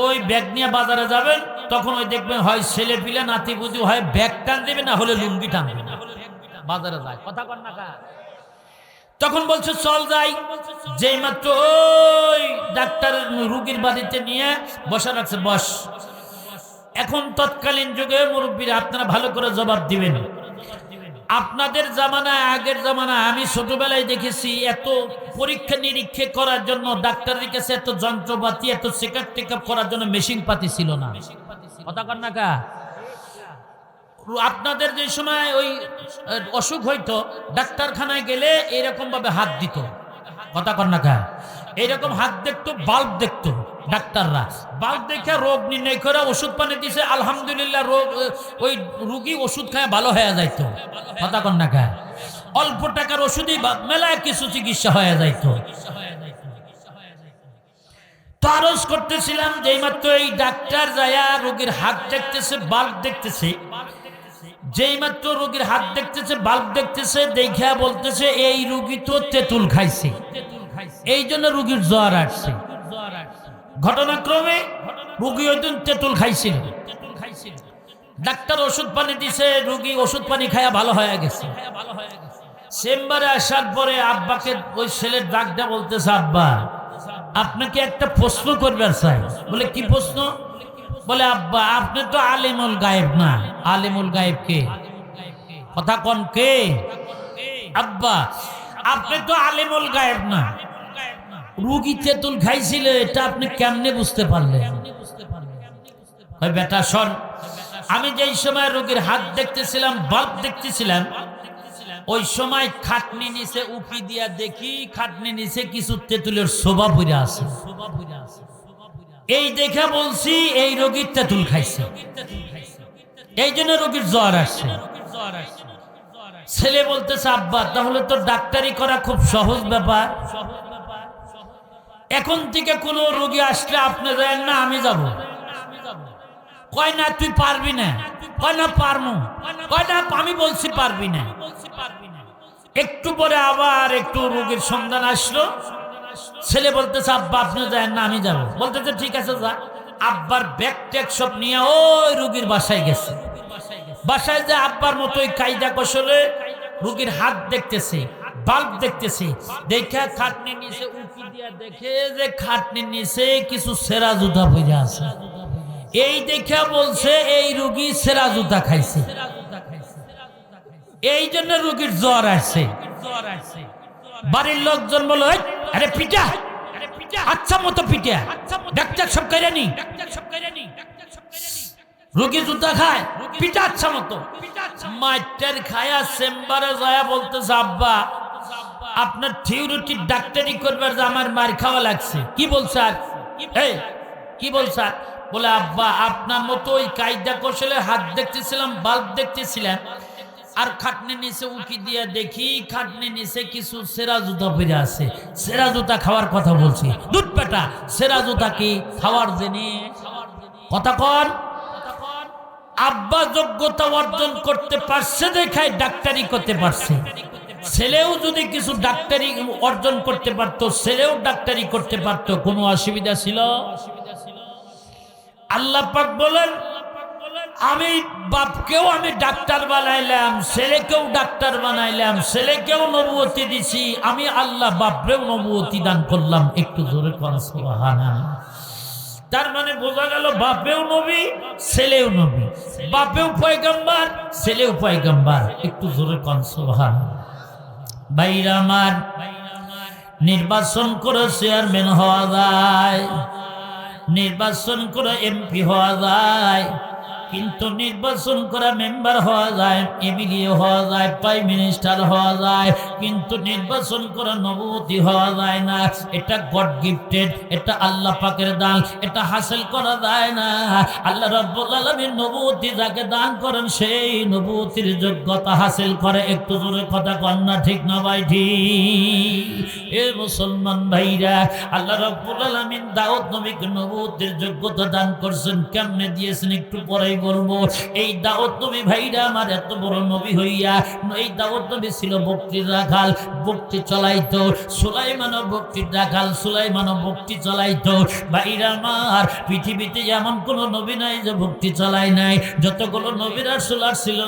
ওই ব্যাগ নিয়ে বাজারে যাবেন, তখন ওই দেখবেন হয় ছেলে পিলে নাতি বুঝি হয় ব্যাগ টান দেবে, না হলে লুঙ্গি টান দেবে, বাজারে যায়, কথা কন না। তখন বলছে চল যাই। যেই মাত্র ওই ডাক্তার রুগীর বাড়িতে নিয়ে বসা রাখছে, বস। এখন তৎকালীন যুগে মুরব্বীরা আপনারা ভালো করে জবাব দিবেন, আপনাদের জামানায়, আগের জামানায় আমি ছোটবেলায় দেখেছি, এত পরীক্ষা নিরীক্ষা করার জন্য ডাক্তারের কাছে এত যন্ত্রপাতি, এত চেকআপ টেকআপ করার জন্য মেশিন পাতি ছিল না, কথা কন না। আপনাদের যে সময় ওই অসুখ হইতো, ডাক্তারখানায় গেলে এরকম ভাবে হাত দিত, কথা কন না। এইরকম হাত দেখতো, বাল্ব দেখতো ডাক্তাররা, বাল্ব দেখে রোগ নির্ণয় করে ওষুধ পানি দিছে, আলহামদুলিল্লাহ রোগ ওই রুগী ওষুধ খায় ভালো হয়ে যাইতো, কথা কন না। অল্প টাকার ওষুধই মেলায় কিছু চিকিৎসা হয়ে যাইতো। তারস করতেছিলাম, যেই মাত্র এই ডাক্তার যায়া রোগীর হাত দেখতেছে, বাল্ব দেখতেছে, যেই মাত্র রোগীর হাত দেখতেছে, বাল্ব দেখতেছে, দেখা বলতেছে এই রোগী তো তেঁতুল খাইছে, এই জন্য রোগীর জ্বর আসছে। ঘটনাক্রমে রোগী ওই দিন তেঁতুল খাইছিল, ডাক্তার ওষুধ পানি দিছে, রোগী ওষুধ পানি খায়া ভালো হয়ে গেছে। চেম্বারে আসার পরে আব্বাকে ওই ছেলের ডাকটা বলতেছে, আব্বা আপনাকে একটা প্রশ্ন করবার চাই। বলে কি প্রশ্ন? বলে আব্বা আপনি তো আলিমুল গায়েব না। আলিমুল গায়েব কে? কথা কন কে? আব্বা আপনি তো আলিমুল গায়েব না, রুগী তেঁতুল খাইছিল, এটা আপনি কেমনে বুঝতে পারলেন? বেটা শোন, আমি যেই সময় রোগীর হাত দেখতেছিলাম, বাল্ব দেখতেছিলাম, ওই সময় খাটনি নিচে উকি দিয়া দেখি খাটনি নিচে কিছু তেঁতুলের শোভা পড়ে আছে, এই দেখে বলছি এই রোগীর তেঁতুল খাইছে, এই জন্য রোগীর জ্বর আসছে। ছেলে বলতেছে, আব্বা তাহলে তো ডাক্তারি করা খুব সহজ ব্যাপার, এখন থেকে কোনো রোগী আসলে আপনি যাবেন না, আমি যাব। কয় না তুই পারবি না। কয় না পারমু। কয় না আমি বলছি পারবি না। একটু পরে আবার একটু রোগীর সন্ধান আসলো, ছেলে বলতেছে, আব্বা আপনি যাবেন না, আমি যাব। বলতেছে ঠিক আছে যা। আব্বার ব্যাগ ট্যাগ সব নিয়ে ওই রোগীর বাসায় গেছে। বাসায় যে আব্বার মতোই কায়দা কৌশলে রোগীর হাত দেখতেছে, বাল্ব দেখতেছে, দেখে খাটনির নিচে উকি দিয়া দেখে যে খাটনির নিচে কিছু সেরা জুতা পড়ে আছে, এই দেখে বলছে এই রোগী সেরা জুতা খাইছে, এই জন্য রোগীর জ্বর আসছে। বাড়ির লোকজন বলো, আরে পিটা, আচ্ছা মতো পিটা, ডাক্তার সব কাইরানি, রোগী জুতা খায়, পিটা আচ্ছা মতো। মাইটার খায়া চেম্বারে যায় বলতেছে, আব্বা আপনার থিওরিটি ডাক্তারি করবার যে আমার মার খাওয়া লাগছে। কি বলছে? কি বলছে? বলে আব্বা আপনার মতো ওই কায়দা কৌশলে হাত দেখতেছিলাম, বাল্ব দেখতেছিলাম, আর খাটনি নিচে উকি দিয়ে দেখি খাটনি নিচে কিছু সেরা জুতা পরে আছে, সেরা জুতা খাওয়ার কথা বলছি। দুধ পেটা, সেরা জুতা কি খাওয়ার জিনিস? কথা কন। আব্বা যোগ্যতা অর্জন করতে পারছে দেখায় ডাক্তারি করতে পারছে, ছেলেও যদি কিছু ডাক্তারি অর্জন করতে পারতো, ছেলেও ডাক্তারি করতে পারতো, কোনো অসুবিধা ছিল? আল্লাহ পাক বলেন, আমি বাপকেও আমি ডাক্তার বানাইলাম, ছেলেকেও ডাক্তার বানাইলাম, ছেলেকেও নবুয়তি দিছি, আমি আল্লাহ বাপরেও নবুয়তি দান করলাম। একটু জোরে কর সুবহানাল্লাহ। তার মানে বোঝা গেল বাপেও নবী, ছেলেও নবী, বাপেও পয়গম্বর, ছেলেও পয়গম্বর। একটু জোরে কর সুবহানাল্লাহ। ভাইরা আমার, নির্বাচন করে চেয়ারম্যান হওয়া যায়, নির্বাচন করে এমপি হওয়া যায়, কিন্তু নির্বাচন করা মেম্বার হওয়া যায়, এমএলএ হওয়া যায়, প্রাইম মিনিস্টার হওয়া যায়, কিন্তু নির্বাচন করা নবুয়তি হওয়া যায় না। এটা গড গিফটেড, এটা আল্লাহ পাকের দান, এটা হাসিল করা যায় না। আল্লাহ রাব্বুল আলামিন নবুয়তি যাকে দান করেন সেই নবুয়তির যোগ্যতা হাসিল করে। একটু জোরে কথা কন না ঠিক না ভাই? ঠিক। এ মুসলমান ভাইরা, আল্লাহ রাব্বুল আলামিন দাউদ নবীকে নবুয়তির যোগ্যতা দান করছেন। কেমনে দিয়েছেন একটু পরেই বলবো। এই দাউদ নবী ভাইরা আমার এত বড় নবী হইয়া, এই দাউদ নবী ছিল বকরির রাখাল, বকরি চলাইতো। সুলাইমানও বকরির রাখাল, সুলাইমানও বকরি চলাইতো। ভাইরা আমার, পৃথিবীতে এমন কোন নবী নাই যে বকরি চালায় নাই। যতগুলো নবী রাসূল ছিল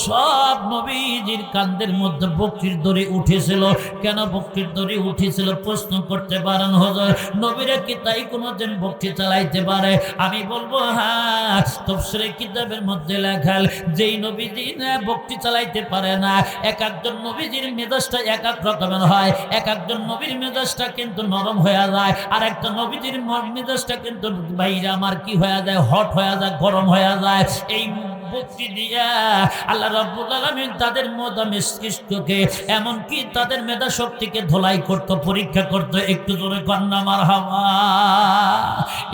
সব নবীজির কাঁধের মধ্যে বকরির দড়ি উঠেছিল। কেন বকরির দড়ি উঠেছিল প্রশ্ন করতে পারেন হুজুর, নবীরা কি তাই কোনোদিন বকরি চালাইতে পারে? আমি বলবো হ্যাঁ, তাফসীরে কিতাবের মধ্যে লেখাল যেই নবীজি বকরি চালাইতে পারে না, এক একজন নবীজির মেজাজটা এক এক রকমের হয়। এক একজন নবীর মেজাজটা কিন্তু নরম হয়ে যায়, আর একটা নবীজির মেজাজটা কিন্তু ভাইরা আমার কি হয়ে যায়, হট হয়ে যায়, গরম হয়ে যায়। এই বকরি দিয়া আল্লাহ রাব্বুল আলামিন তাদের মস্তিষ্ককে, এমনকি তাদের মেধা শক্তিকে ধোলাই করত, পরীক্ষা করত। একটু জোরে কন্যা মারহাবা।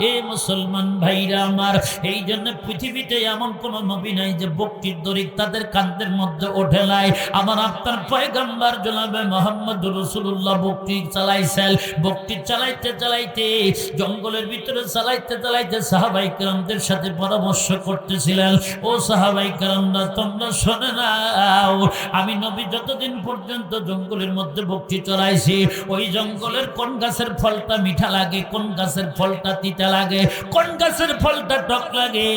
এ মুসলমান ভাইরা আমার, এই জন্য পৃথিবীতে এমন কোন নবী নাই যে বকরির দড়ি তাদের কাঁধের মধ্যে ওঠে নাই। আমার আপনার পয়গম্বর জনাবে মুহাম্মদুর রাসূলুল্লাহ বকরি চালাইছেন। বকরি চালাইতে চালাইতে জঙ্গলের ভিতরে চালাইতে চালাইতে সাহাবায়ে কেরামদের সাথে পরামর্শ করতেছিলেন, ও সাহাবায়ে কেরামরা তোমরা শুনে নাও, আমি নবী যতদিন পর্যন্ত জঙ্গলের মধ্যে বকরি চলাইছি, ওই জঙ্গলের কোন গাছের ফলটা মিঠা লাগে, কোন গাছের ফলটা তিতা লাগে, কোন গাছের ফলটা টক লাগে,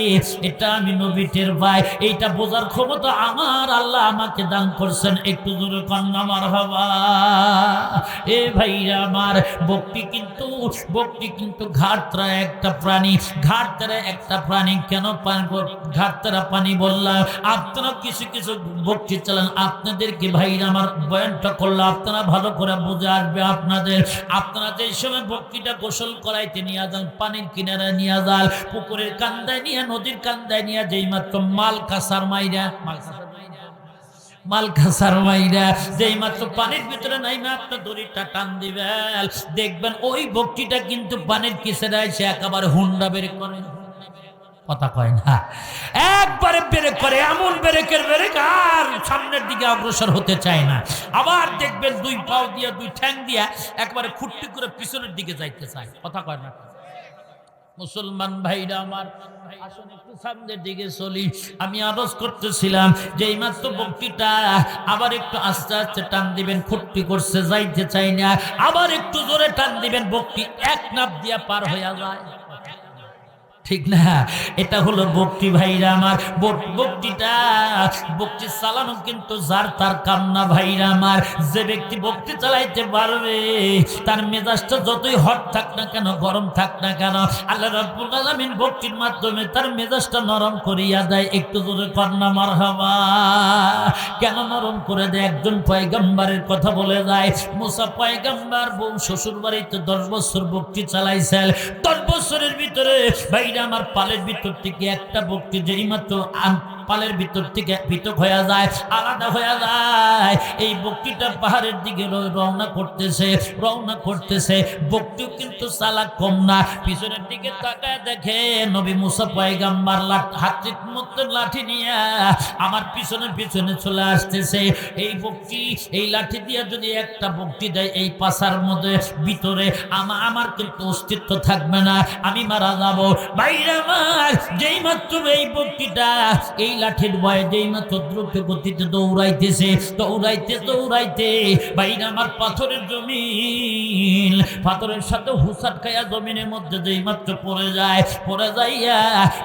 এটা আমি নবী টের পাই। এইটা বোঝার ক্ষমতা আমার আল্লাহ আমাকে দান করছেন। একটু জোরে কন্যা মারহাবা। এ ভাইরা আমার, বকরি কিন্তু ঘাটরা একটা প্রাণী, ঘাটরা একটা প্রাণী। কেন ঘাটরা প্রাণী বললাম? আপনারা কিছু কিছু বকরি চালান, আপনাদেরকে ভাইরা আমার বয়ানটা করলে আপনারা ভালো করে বুঝে আসবে আপনাদের। আপনারা যে সময় বকরিটা গোসল করাইতে নিয়ে যান, পানির কিনারে নিয়ে যান, পুকুরের কান্দায় নিয়ে, নদীর কান্দায় নিয়ে, যেই মাত্র মাল কাসার মাইরা যেই মাত্র পানির ভিতরে নাইমা আপনার দড়িটা টান দিবেন, দেখবেন ওই বকরিটা কিন্তু পানির কিসেরা এসে একেবারে হুন্ডা বের করে। কথা কয় না, একবারে ব্রেক করে, এমন ব্রেকের ব্রেক, আর সামনের দিকে অগ্রসর হতে চায় না। আবার দেখবেন দুই পাও দিয়া, দুই ঠ্যাং দিয়া একবারে খুঁটি করে পিছনের দিকে যাইতে চায়। কথা কয় না? মুসলমান ভাইরা আমার, আসুন একটু সামনের দিকে চলি। আমি আরজ করতেছিলাম যে এই মাত্র বকরিটা আবার একটু আস্তে আস্তে টান দিবেন, খুঁটি করছে, যাইতে চাই না, আবার একটু জোরে টান দিবেন, বকরি এক নাপ দিয়া পার হয়ে যায়। ঠিক না? এটা হলো বকরি ভাইরা আমার। বকরি চালানো কিন্তু যার তার কাম না ভাইরা আমার। যে ব্যক্তি বকরি চালাইতে পারবে তার মেজাজটা যতই হট থাক না কেন, গরম থাক না কেন, আল্লাহ রাব্বুল আলামিন বকরির মাধ্যমে তার মেজাজটা নরম করিয়া দেয়। একটু জোরে কন্যা মারহাবা। কেন নরম করে দেয়? একজন পয়গম্বরের কথা বলে যায়। মুসা পয়গম্বর বউ শ্বশুর বাড়িতে 10 বছর বকরি চালাইছেন। 10 বছরের ভিতরে ভাইরা আমার পালের ভিতর থেকে একটা বকরি যেই মাত্র পালের ভিতর থেকে পৃথক হয়ে যায়, আলাদা হয়ে যায়, এই বকরিটা পাহাড়ের দিকে রওনা করতেছে। বকরিও কিন্তু চালাক কম না। পিছনের দিকে তাকায় দেখে নবী মুসা পয়গম্বর হাতের মধ্যে লাঠি নিয়ে আমার পিছনে চলে আসতেছে। এই বকরি এই লাঠি দিয়ে যদি একটা বকরি দেয় এই পাছার মধ্যে ভিতরে, আমার কিন্তু অস্তিত্ব থাকবে না। আমি মারা যাব। ভাইরা আমার, যেই মাত্র এই বক্তিটা এই লাঠির ভয়ে যেই মাত্র দ্রুত গতিতে দৌড়াইতেছে, দৌড়াইতে দৌড়াইতে ভাইরা আমার পাথরের জমিন, পাথরের সাথে হুসাট খাইয়া জমিনের মধ্যে যেই মাত্র পড়ে যায়, পড়ে যাইয়া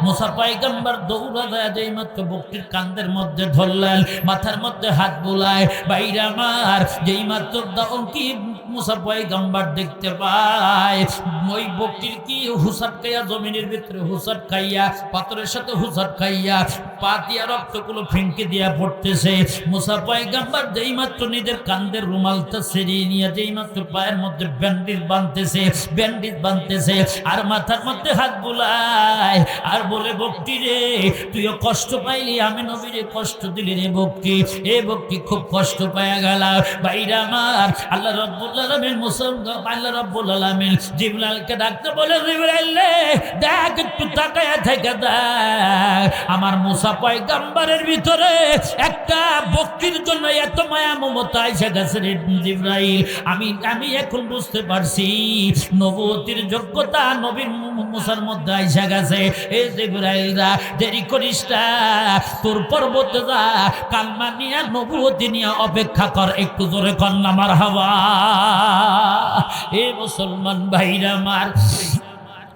মুসা পয়গম্বর দৌড়া যায় যেই মাত্র বক্তির কান্দের মধ্যে ধরলেন, মাথার মধ্যে হাত বুলায়। ভাইরা আমার, যেই মাত্র কি মুসা পয়গম্বর দেখতে পায় ওই বক্তির কি হুসাট খাইয়া জমিনের ভিতরে হুসাট খাইয়া পাথরের সাথে হুসাট খাইয়া পা দিয়া রক্তগুলো ফেঙ্কে দিয়া পড়তেছে। মুসা পয়গম্বর যেই মাত্র নিজের কান্দের রুমালটা সেরিয়ে নিয়ে যেই মাত্র পায়ের মধ্যে ব্যান্ডেজ বাঁধতেছে আর মাথার মধ্যে হাত বুলায় আর বলে, বক্তি রে তুইও কষ্ট পাইলি, আমি নবীরে কষ্ট দিলি রে বক্তি, এ বক্তি খুব কষ্ট পাইয়া গেল। ভাইরা আমার, আল্লাহ রাব্বুল আলামিন আল্লাহ রাব্বুল আলামিন জিবরাইলকে ডাকতে বলে, জিবরাইল রে দেখ, একটু তাকায়া থেকে দেখ, আমার মুসা পয়গম্বরের ভিতরে একটা বক্তির জন্য এত মায়া মমতা এসে গেছে রে জিবরাইল। আমি এখন বুঝতে পারছি নবুয়তির যোগ্যতা নবীর মুসার মধ্যে আইসা গেছে। এই জিবরাইলরা দেরি করিস না, তোর পর্বতে যা, কালমা নিয়া নবুয়তি নিয়ে অপেক্ষা কর। একটু জোরে কন্যা মারহাবা। এ মুসলমান ভাইরা আমার,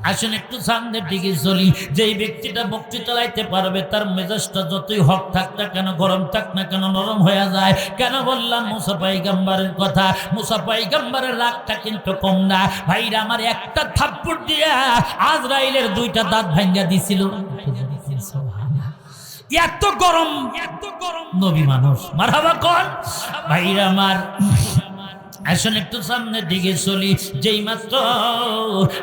আসুন একটু সামনের দিকে চলি। যেই ব্যক্তিটা বক্তি চালাইতে পারবে তার মেজাজটা যতই হক থাক না কেন, গরম থাক না কেন, নরম হয়ে যায়। কেন বললাম মুসা পয়গম্বরের কথা? মুসা পয়গম্বরের রাগটা কিন্তু কম না। ভাইরা আমার, একটা থাপ্পড় দিয়া আজরাইলের দুইটা দাঁত ভাঙ্গা দিছিল। এত গরম নবী মানুষ, মারহাবা কোন ভাইরা আমার। আসুন একটু সামনের দিকে চলি। যেই মাত্র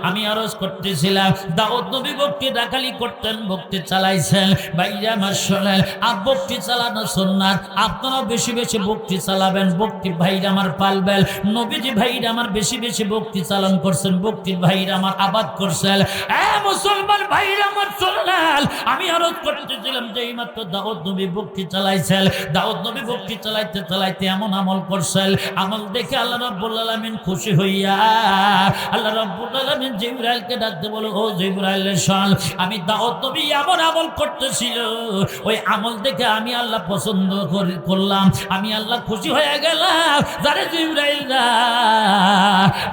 আমি আরজ করতেছিলাম, দাউদ নবী বক্তি ডাকালি করতেন, বক্তি চালাইছেন। ভাইরা আমার শোনেন, বক্তি চালানো সুন্নাত, আপনারা বেশি বেশি বক্তি চালাবেন, বক্তি ভাইরা আমার পালবেন। নবীজি ভাইরা আমার বেশি বেশি বক্তি চালন করছেন, বক্তির ভাইরা আমার আবাদ করছেন। মুসলমান ভাইরা আমার শোনেন, আমি আরজ করতেছিলাম যেই মাত্র দাউদ নবী বক্তি চালাইছেন, দাউদ নবী বক্তি চালাইতে চালাইতে এমন আমল করছেন, আমল দেখে আল্লাহ রাব্বুল আলামিন খুশি হইয়া আল্লাহ রাব্বুল আলামিন জিবরাইলকে ডাকতে বলে, ও জিবরাইল শোন, আমি দাউদ নবী এমন আমল করতেছিল, ওই আমল দেখে আমি আল্লাহ পছন্দ করলাম, আমি আল্লাহ খুশি হয়ে গেলাম। যারে জিবরাইল না,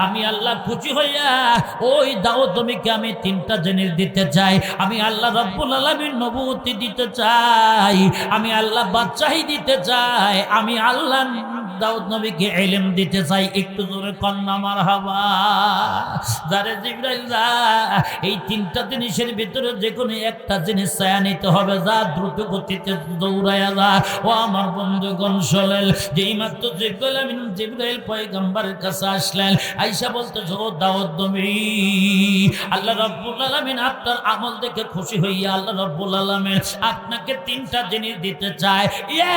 আমি আল্লাহ খুশি হইয়া ওই দাউদ নবীকে আমি তিনটা জিনিস দিতে চাই। আমি আল্লাহ রাব্বুল আলামিন নবুয়তি দিতে চাই, আমি আল্লাহ বাদশাহী দিতে চাই, আমি আল্লাহ দাউদ নবীকে ইলম দিতে চাই। একটু জোরে কন্যা মারহাবা। যারে জিবরাইল না, এই তিনটা জিনিসের ভিতরে যে কোনো একটা জিনিস চায়া নিতে হবে, যা দ্রুত গতিতে দৌড়ায়া যা। ও আমার বন্ধুগণ শোনেন, যেই মাত্র জিবরাইল পয়গম্বরের কাছে আসলেন, আয়েশা বলতেছে, ও দাউদ নবী, আল্লাহ রাব্বুল আলামিন আপনার আমল দেখে খুশি হইয়া আল্লাহ রাব্বুল আলামিন আপনাকে তিনটা জিনিস দিতে চায়।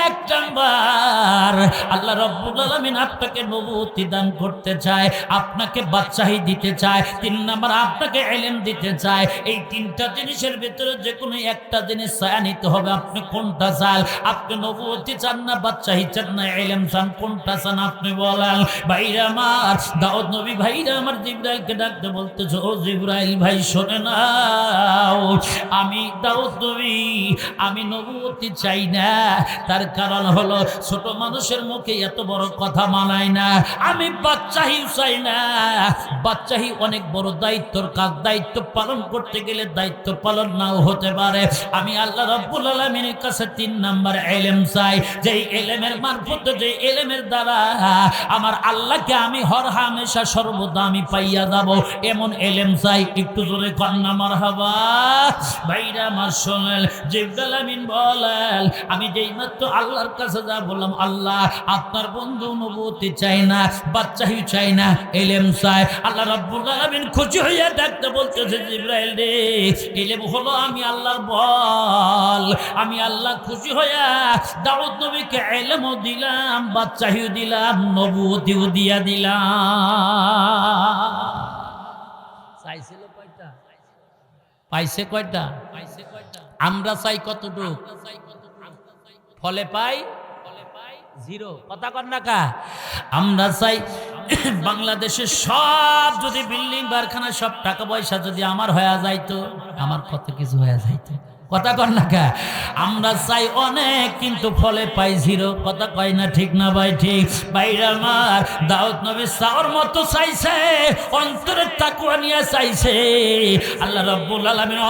এক নাম্বার, আল্লাহ রাব্বুল আলামিন আপনাকে নবুয়তি দান করতে চায়, আপনাকে বাদশাহী দিতে চায়। তিন নাম্বার, আপনাকে ইলম দিতে চায়। এই তিনটা জিনিসের ভিতরে যে কোনো একটা জিনিস চায় নিতে হবে। আপনি কোনটা চান? আপনি নবুয়তি চান না বাদশাহী চান না ইলম চান? কোনটা চান আপনি বলেন। ভাইরা আমার, দাউদ নবী ভাইরা আমার জিবরাইলকে ডাকতে বলতেছে, ও জিবরাইল ভাই শোনে নাও, আমি দাউদ নবী আমি নবুয়তি চাই না। তার কারণ হলো ছোট মানুষের মুখে এত বড় কথা মানায় না। আমি বাদশাহী চাই না। বাদশাহী অনেক বড় দায়িত্বর কাজ, দায়িত্ব পালন করতে গেলে দায়িত্ব পালন নাও হতে পারে। আমি আল্লাহ রাব্বুল আলামিনের কাছে তিন নাম্বার ইলম চাই, যেই ইলমের মারফতে, যে ইলমের দ্বারা আমার আল্লাহকে আমি হর হামেশা সর্বদা আমি পাইয়া যাব, এমন ইলম চাই। একটু জোরে কন্যা মারহাবা। ভাইরা আমার শোনেন, জিবরাইল আমিন বলেন, আমি যেই মাত্র আল্লাহর কাছে যা বললাম, আল্লাহ আপনার বন্ধু নবুয়তি চাই না, বাদশাহী চাই না, ইলম চাই। আল্লাহ রাব্বুল আলামিন খুশি হইয়া ডাকতে বলতেছে, জিবরাইল রে, ইলম হলো আমি আল্লাহর বল। আমি আল্লাহ খুশি হইয়া দাউদ নবীকে ইলমও দিলাম, বাদশাহীও দিলাম, নবুয়তিও দিয়া দিলাম। চাইছিল কয়টা? পাইছে কয়টা? আমরা চাই কতটুকু? ফলে পাই জিরো। কথা কন না কা? আমরা চাই বাংলাদেশের সব যদি বিল্ডিং কারখানা সব টাকা পয়সা যদি আমার হয়ে যাইতো, আমার কত কিছু হয়ে যাইতো। কথা কর না কা, আমরা চাই অনেক কিন্তু ফলে পাই জিরো। কথা কয় না, ঠিক না ভাই? ঠিক। ভাইরা আমার, দাউদ নবী চাওয়ার মতো চাইছে, অন্তরের তাকওয়া নিয়ে চাইছে। আল্লাহ রাব্বুল আলামিন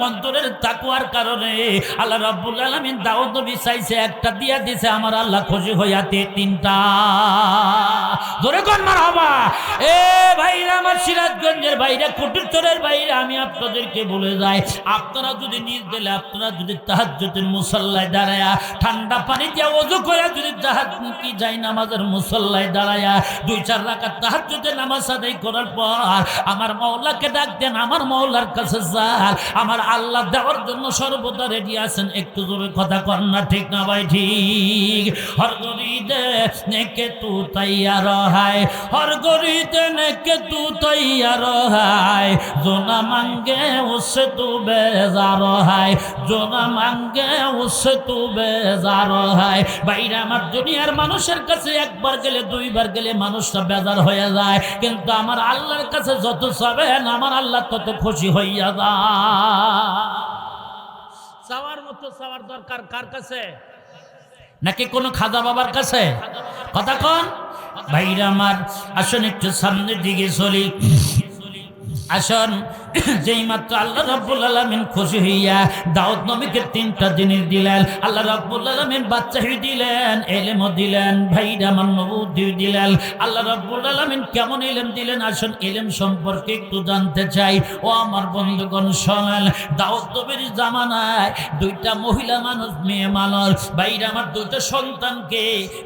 অন্তরের তাকওয়ার কারণে আল্লাহ রাব্বুল আলামিন দাউদ নবী চাইছে একটা দিয়া দিছে, আমার আল্লাহ খুশি হইয়াতে তিনটা। ধরে কোন মারহাবা। এ ভাইরা আমার, সিরাজগঞ্জের বাইরে, কুটুরচরের বাইরে, আমি আপনাদেরকে বলে যাই, আপনারা যদি নিজ দিলে, আপনারা যদি তাহাজ্জুদের মুসাল্লায় দাঁড়ায়া ঠান্ডা পানি দিয়ে ওযু করে যদি কি যাই নামাজের মুসাল্লায় দাঁড়ায়া 2-4 রাকাত তাহাজ্জুদের নামাজ আদায় করার পর আমার মাওলাকে ডাক দেন, আমার মাওলার কাছে যান, আমার আল্লাহ দেওয়ার জন্য সর্বদা রেডি আছেন। একটু জোরে কথা কর না, ঠিক না ভাই? ঠিক। হর গরিদে নেকে তু তৈয়ার হায়, হর গরিদে নেকে তু তৈয়ার হায়, जो न मांगे उससे तू बेजार है, जो न मांगे उससे तू बेजार है। বাইরে আমার দুনিয়ার মানুষের কাছে একবার গেলে, 2বার গেলে মানুষটা বেজার হয়ে যায়, কিন্তু আমার আল্লাহর কাছে যত চাবেন আমার আল্লাহ তত খুশি হইয়া যায়। চাওয়ার মতো চাওয়ার দরকার কার কাছে? নাকি কোন খাজা বাবার কাছে? কথা কোন ভাইরা আমার। আসুন একটু সামনের দিকে চলি। আসুন, যেই মাত্র আল্লাহ রাব্বুল আলামিন খুশি হইয়া দাউদ নবীকে 3টা জিনিস দিলেন। আল্লাহ রাব্বুল আলামিন বাচ্চা দিলেন, ইলম দিলেন, ভাইরা আমার নবুয়্যি দিলেন। আল্লাহ রাব্বুল আলামিন কেমন ইলম দিলেন? আসুন ইলম সম্পর্কে একটু জানতে চাই। ও আমার বন্ধুগণ শোনেন, দাউদ নবীর জামানায় 2টা মহিলা মানুষ, মেয়ে মানুষ, ভাইরা আমার 2টা সন্তানকে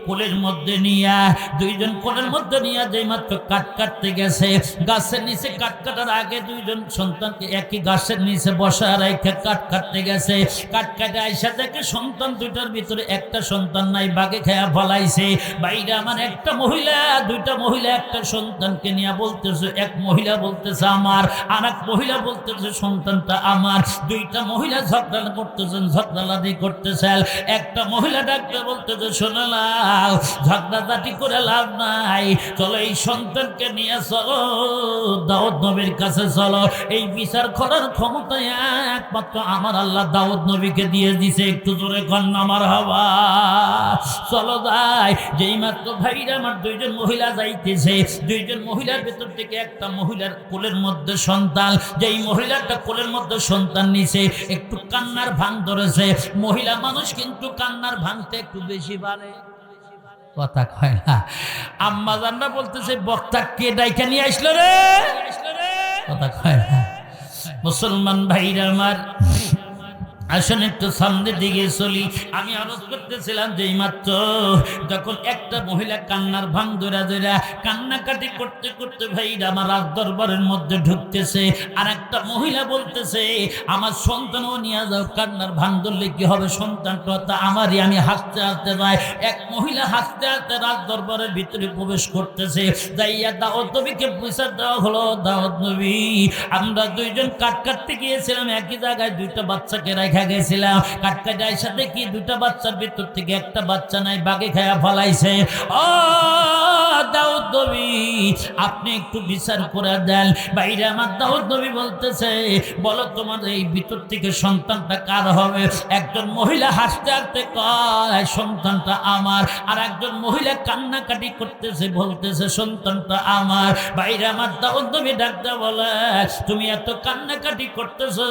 কোলের মধ্যে নিয়া, 2জন কোলের মধ্যে নিয়া যেই মাত্র কাট কাটতে গেছে, গাছের নিচে কাট কাটার আগে 2জন সন্তানকে একই গাছের নিচে বসা রেখে কাট কাটতে গেছে। কাট কাটে আইসা দেখে সন্তান 2টার ভিতরে একটা সন্তান নাই, বাগে খেয়া ফলাইছে। বাইরে আমার একটা মহিলা, 2টা মহিলা একটা সন্তানকে নিয়ে বলতেছে, এক মহিলা বলতেছে আমার, আর এক মহিলা বলতেছে সন্তানটা আমার। 2টা মহিলা ঝগড়া করতেছেন, ঝগড়ালাদি করতেছেন। একটা মহিলা ডাকতে বলতেছে, শোনো না, ঝগড়াঝাটি করে লাভ নাই, চলো এই সন্তানকে নিয়ে চলো দাউদ নবীর কাছে চলো। এই বিচার করার ক্ষমতা একমাত্র আমার আল্লাহ দাউদ নবীকে দিয়ে দিছে। একটু জোরে কন্যা মারহাবা। চলো যাই। যেই মাত্র ভাইরা আমার 2জন মহিলা যাইতেছে, 2জন মহিলার ভেতর থেকে একটা মহিলার কোলের মধ্যে সন্তান, যেই মহিলাটা কোলের মধ্যে সন্তান নিছে একটু কান্নার ভান ধরেছে। মহিলা মানুষ কিন্তু কান্নার ভাঙতে একটু বেশি পারে। কথা কয় না। আম্মা জানরা বলতেছে, বক্তা কে ডাইকা নিয়ে আসলো রে? কথা কয় না। মুসলমান ভাইরা আমার, আসুন একটু সামনের দিকে চলি। আমি আরজ করতেছিলাম যে মাত্র যখন একটা মহিলা কান্নার ভাঙ ধরা ধরা কান্নাকাটি করতে করতে ভাইরা আমার রাজ দরবারের মধ্যে ঢুকতেছে, আর একটা মহিলা বলতেছে, আমার সন্তানও নিয়ে যাও। কান্নার ভাঙ ধরলে কি হবে? সন্তানটা তো আমারই। আমি হাসতে হাসতে যাই। এক মহিলা হাসতে হাসতে রাজ দরবারের ভিতরে প্রবেশ করতেছে। যাইয়া দাউদ নবীকে বিচার দেওয়া হলো, দাউদ নবী, আমরা 2জন কাট কাটতে গিয়েছিলাম, একই জায়গায় 2টা বাচ্চাকে রেখে গেছিলাম। কাটকাটার সাথে কি 2টা বাচ্চার ভিতর থেকে একটা বাচ্চা নাই, বাগে খায়া ফলাইছে। ও দাউদ নবী, আপনি একটু বিচার করে দেন। বাইরে আমার দাউদ নবী বলতেছে, বলো তোমার এই ভিতর থেকে সন্তানটা কার হবে? একজন মহিলা হাসতে হাসতে কয়, সন্তানটা আমার। আর একজন মহিলা কান্নাকাটি করতেছে, বলতেছে সন্তানটা আমার। বাইরে আমার দাউদ নবী ডাকতে বলে, তুমি এত কান্নাকাটি করতেছো,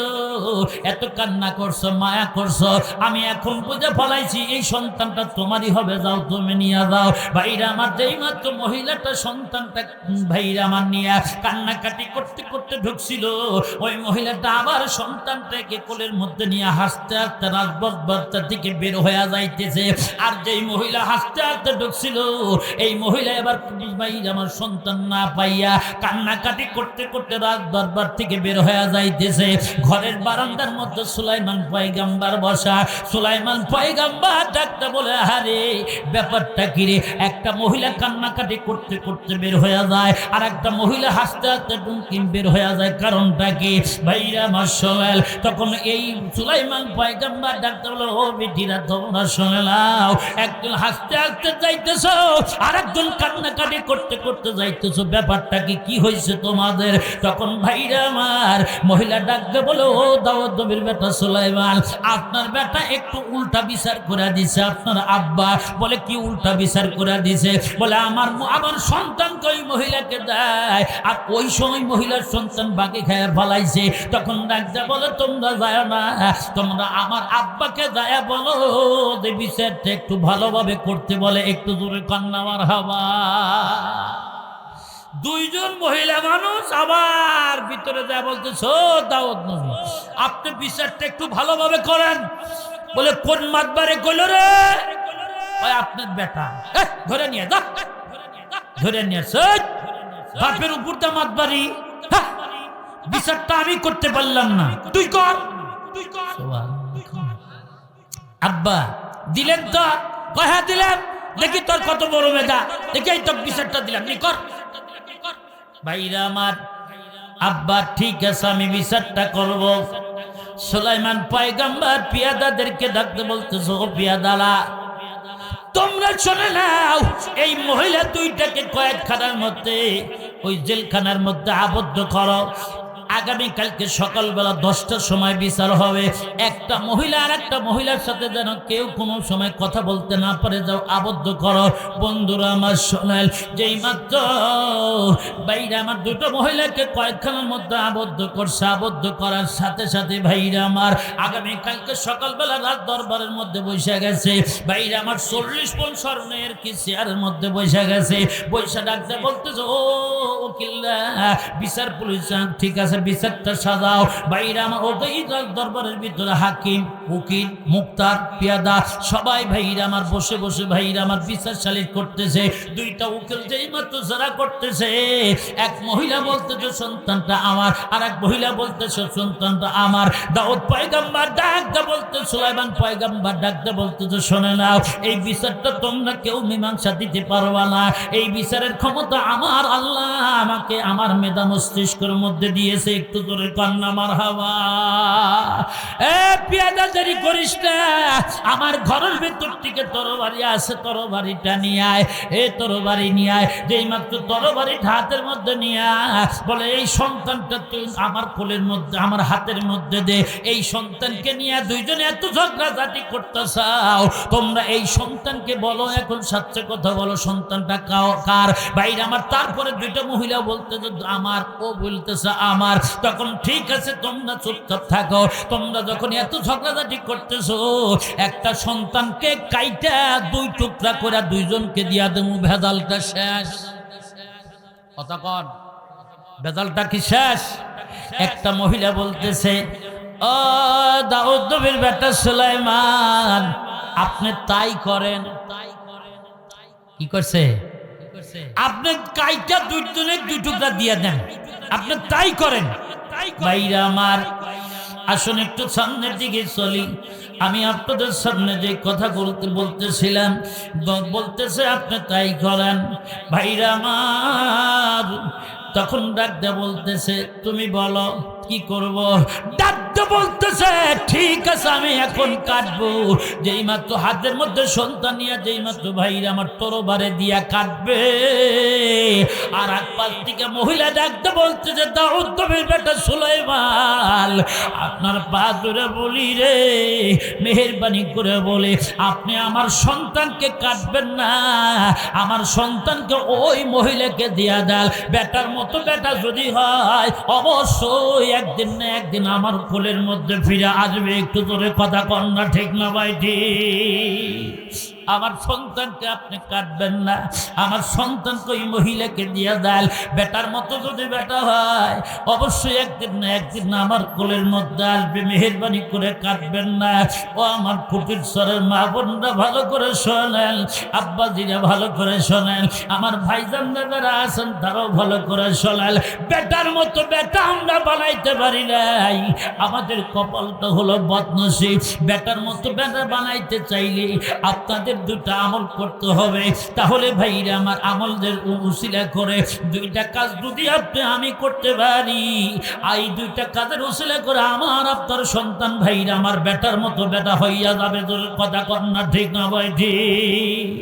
এত কান্না করছো, মায়া করছো, আমি এখন বুঝে ফলাইছি এই সন্তানটা তোমারই হবে, যাও তুমি নিয়ে যাও। ভাইরা আমার, যেই মাত্র মহিলাটা সন্তানটা ভাইরা আমার নিয়ে কান্নাকাটি করতে করতে ঢুকছিল, ওই মহিলাটা আবার সন্তানটাকে কোলের মধ্যে নিয়ে হাসতে হাসতে রাজবাড়ি থেকে বের হয়ে যাইতেছে। আর যেই মহিলা হাসতে হাসতে ঢুকছিল, এই মহিলা এবার ভাইরা আমার সন্তান না পাইয়া কান্নাকাটি করতে করতে রাজদরবার থেকে বের হয়ে যাইতেছে। ঘরের বারান্দার মধ্যে সুলাইমান পয়গাম্বার বসা। সুলাইমান পয়গাম্বার ডাকতে বলে, আরে ব্যাপারটা কি রে? একটা মহিলা কান্নাকাটি করতে করতে বের হয়ে যায়, আর একটা মহিলা হাসতে হাসতে টুনকিন বের হয়ে যায়। কারণটা কি ভাইরা আমার শোনেন? তখন এই সুলাইমান পয়গম্বর ডাকতে বলল, ও বেটিরা তোমরা শুনে নাও, একজন হাসতে হাসতে যাইতেছ, আর একজন কান্নাকাটি করতে করতে যাইতেছ, ব্যাপারটা কি হয়েছে তোমাদের? তখন ভাইরা আমার মহিলা ডাকতে বলে, ও দাউদ নবীর বেটা সুলাইমান, আপনার বেটা একটু উল্টা বিচার করে দিছে। আপনার আব্বা বলে, কি উল্টা বিচার করে দিছে? বলে আমার সন্তানকে ওই মহিলাকে দেয়, আর ওই সময় মহিলার সন্তান বাকি খেয়ে ফলাইছে। তখন ডাকতে বলে, তোমরা যায় না, তোমরা আমার আব্বাকে যায় বলো যে বিচারটা একটু ভালোভাবে করতে বলে। একটু জোরে কান্না মারহাবা। দুইজন মহিলা মানুষ আবার ভিতরে যায় বলতেছ, দাউদ নবী আপনি বিচারটা একটু ভালোভাবে করেন। বলে, কোন মাতবারে কইল রে? ওই আপনার বেটা, ধরে নিয়ে যা, ধরে নিয়ে বাপের উপর দা মাতবারি, বিচারটা আমি করতে পারলাম না, তুই কর। আব্বা দিলেন তো? কয়া দিলাম, দেখি তোর কত বড় মেধা, দেখি এই তো বিচারটা দিলাম, নি কর। ভাইরা আমার, আব্বা ঠিক আছে আমি বিচারটা করব। সুলাইমান পয়গম্বর পিয়াদাদেরকে ডাকতে বলতেছ, ও পিয়াদারা তোমরা শুনে নাও, এই মহিলা দুইটাকে কয়েকখানার মধ্যে, ওই জেলখানার মধ্যে আবদ্ধ করো। আগামীকালকে সকালবেলা 10টার সময় বিচার হবে। একটা মহিলা আর একটা মহিলার সাথে যেন কেউ কোনো সময় কথা বলতে না পারে, যাও আবদ্ধ করো। বন্ধুরা আমার শোনেন, যেই মাত্র ভাইরা আমার দুটো মহিলাকে কয়েকখানার মধ্যে আবদ্ধ করছে, আবদ্ধ করার সাথে সাথে ভাইরা আমার আগামীকালকে সকালবেলা রাত দরবারের মধ্যে বসে গেছে। ভাইরা আমার 40 পণ স্বর্ণের কি চেয়ারের মধ্যে বসে গেছে। বৈশা ডাকতে বলতেছে, ও উকিল্লা, বিচার পুলিশ ঠিক আছে, বিচারটা সাজাও। ভাইরা আমার ওই দরবারের ভিতরে হাকিম, উকিল, মুক্তার, পিয়াদা সবাই ভাইরা আমার বসে বসে ভাইরা আমার বিচার সালিশ করতেছে। দুইটা উকিল যেই মাত্র যারা করতেছে, এক মহিলা বলতেছে সন্তানটা আমার, আর এক মহিলা বলতেছে সন্তানটা আমার। দাউদ পয়গম্বর ডাকতে বলতে, সুলাইমান পয়গম্বর ডাকতে বলতেছে, শোনে নাও, এই বিচারটা তোমরা কেউ মীমাংসা দিতে পারবা না। এই বিচারের ক্ষমতা আমার আল্লাহ আমাকে আমার মেধা মস্তিষ্কের মধ্যে দিয়েছে। একটু জোরে কান্না মারহাবা। এ পিয়াদা দেরি করিস না, আমার ঘরের ভেতর থেকে তরবারি আছে, তরবারিটা নিয়ে আয়। এ তরবারি নিয়ে আয়। যেই মাত্র তরবারি হাতের মধ্যে নিয়ে আয়, বলে এই সন্তানটা তুই আমার কোলের মধ্যে, আমার হাতের মধ্যে দে। এই সন্তানকে নিয়ে দুইজনে এত ঝগড়াঝাটি করতে চাও, তোমরা এই সন্তানকে বলো, এখন সাথে কথা বলো, সন্তানটা কার? বাইরে আমার। তারপরে দুইটা মহিলা বলতেছে আমার, ও বলতেছে আমার। তখন ঠিক আছে, তোমরা চুপচাপ থাকো। তোমরা যখন এত ঝগড়াঝাটি করতেছো, একটা সন্তানকে কাইটা দুই টুকরা করে দুইজনকে দিয়া দেবো, ভেজালটা শেষ। কথা কন, ভেজালটা কি শেষ? একটা মহিলা বলতেছে, ও দাউদ নবীর বেটা সুলাইমান, আপনি তাই করেন। কি করছে? আপনি কাইটা দুইজনের দুই টুকরা দিয়ে দেন, আপনি তাই করেন। ভাইরা আমার, আসুন একটু সামনের দিকে চলি। আমি আপনাদের সামনে যে কথা বলতেছিলাম, বলতেছে আপনি তাই করেন। ভাইরা আমার, তখন ডাকতে বলতেছে, তুমি বলো কি করব? ডাকতে বলতেছে, ঠিক আছে আমি এখন কাটবো। যেই মাত্র হাতের মধ্যে সন্তান নিয়ে যেই মাত্র ভাইরা আমার তরবারে দিয়া কাটবে, আর এক পাশ থেকে মহিলা ডাকতে বলতেছে, দাউদ নবীর বেটা সুলাইমান, আপনার পা ধরে বলি রে, মেহেরবানি করে বলে আপনি আমার সন্তানকে কাটবেন না, আমার সন্তানকে ওই মহিলাকে দিয়া দেন। বেটার মতো বেটা যদি হয়, অবশ্যই একদিন না একদিন আমার কোলের মধ্যে ফিরে আসবে। একটু জোরে কথা কন না, ঠিক না ভাই? ঠিক। আমার সন্তানকে আপনি কাটবেন না, আমার সন্তানকে ওই মহিলাকে দিয়ে দেন। বেটার মতো যদি বেটা হয়, অবশ্যই একদিন না একদিন আমার কোলের মধ্যে আসবে। মেহেরবানি করে কাটবেন না। ও আমার কুটির স্বরের মা বোনরা ভালো করে শোনেন, আব্বাজিরা ভালো করে শোনেন, আমার ভাইজান যারা আছেন তারাও ভালো করে শোনেন। বেটার মতো বেটা আমরা বানাইতে পারি নাই, আমাদের কপালটা হলো বদনসিব। বেটার মতো বেটা বানাইতে চাইলে আপনাদের আমাদের দুটা আমল করতে হবে। তাহলে ভাইরা আমার আমলদের উসিলা করে দুইটা কাজ যদি আমি করতে পারি, এই দুইটা কাজের উসিলা করে আমার আপনার সন্তান ভাইরা আমার বেটার মতো বেটা হইয়া যাবে। কথা কন্যা ঠিক না ভাই ঠিক?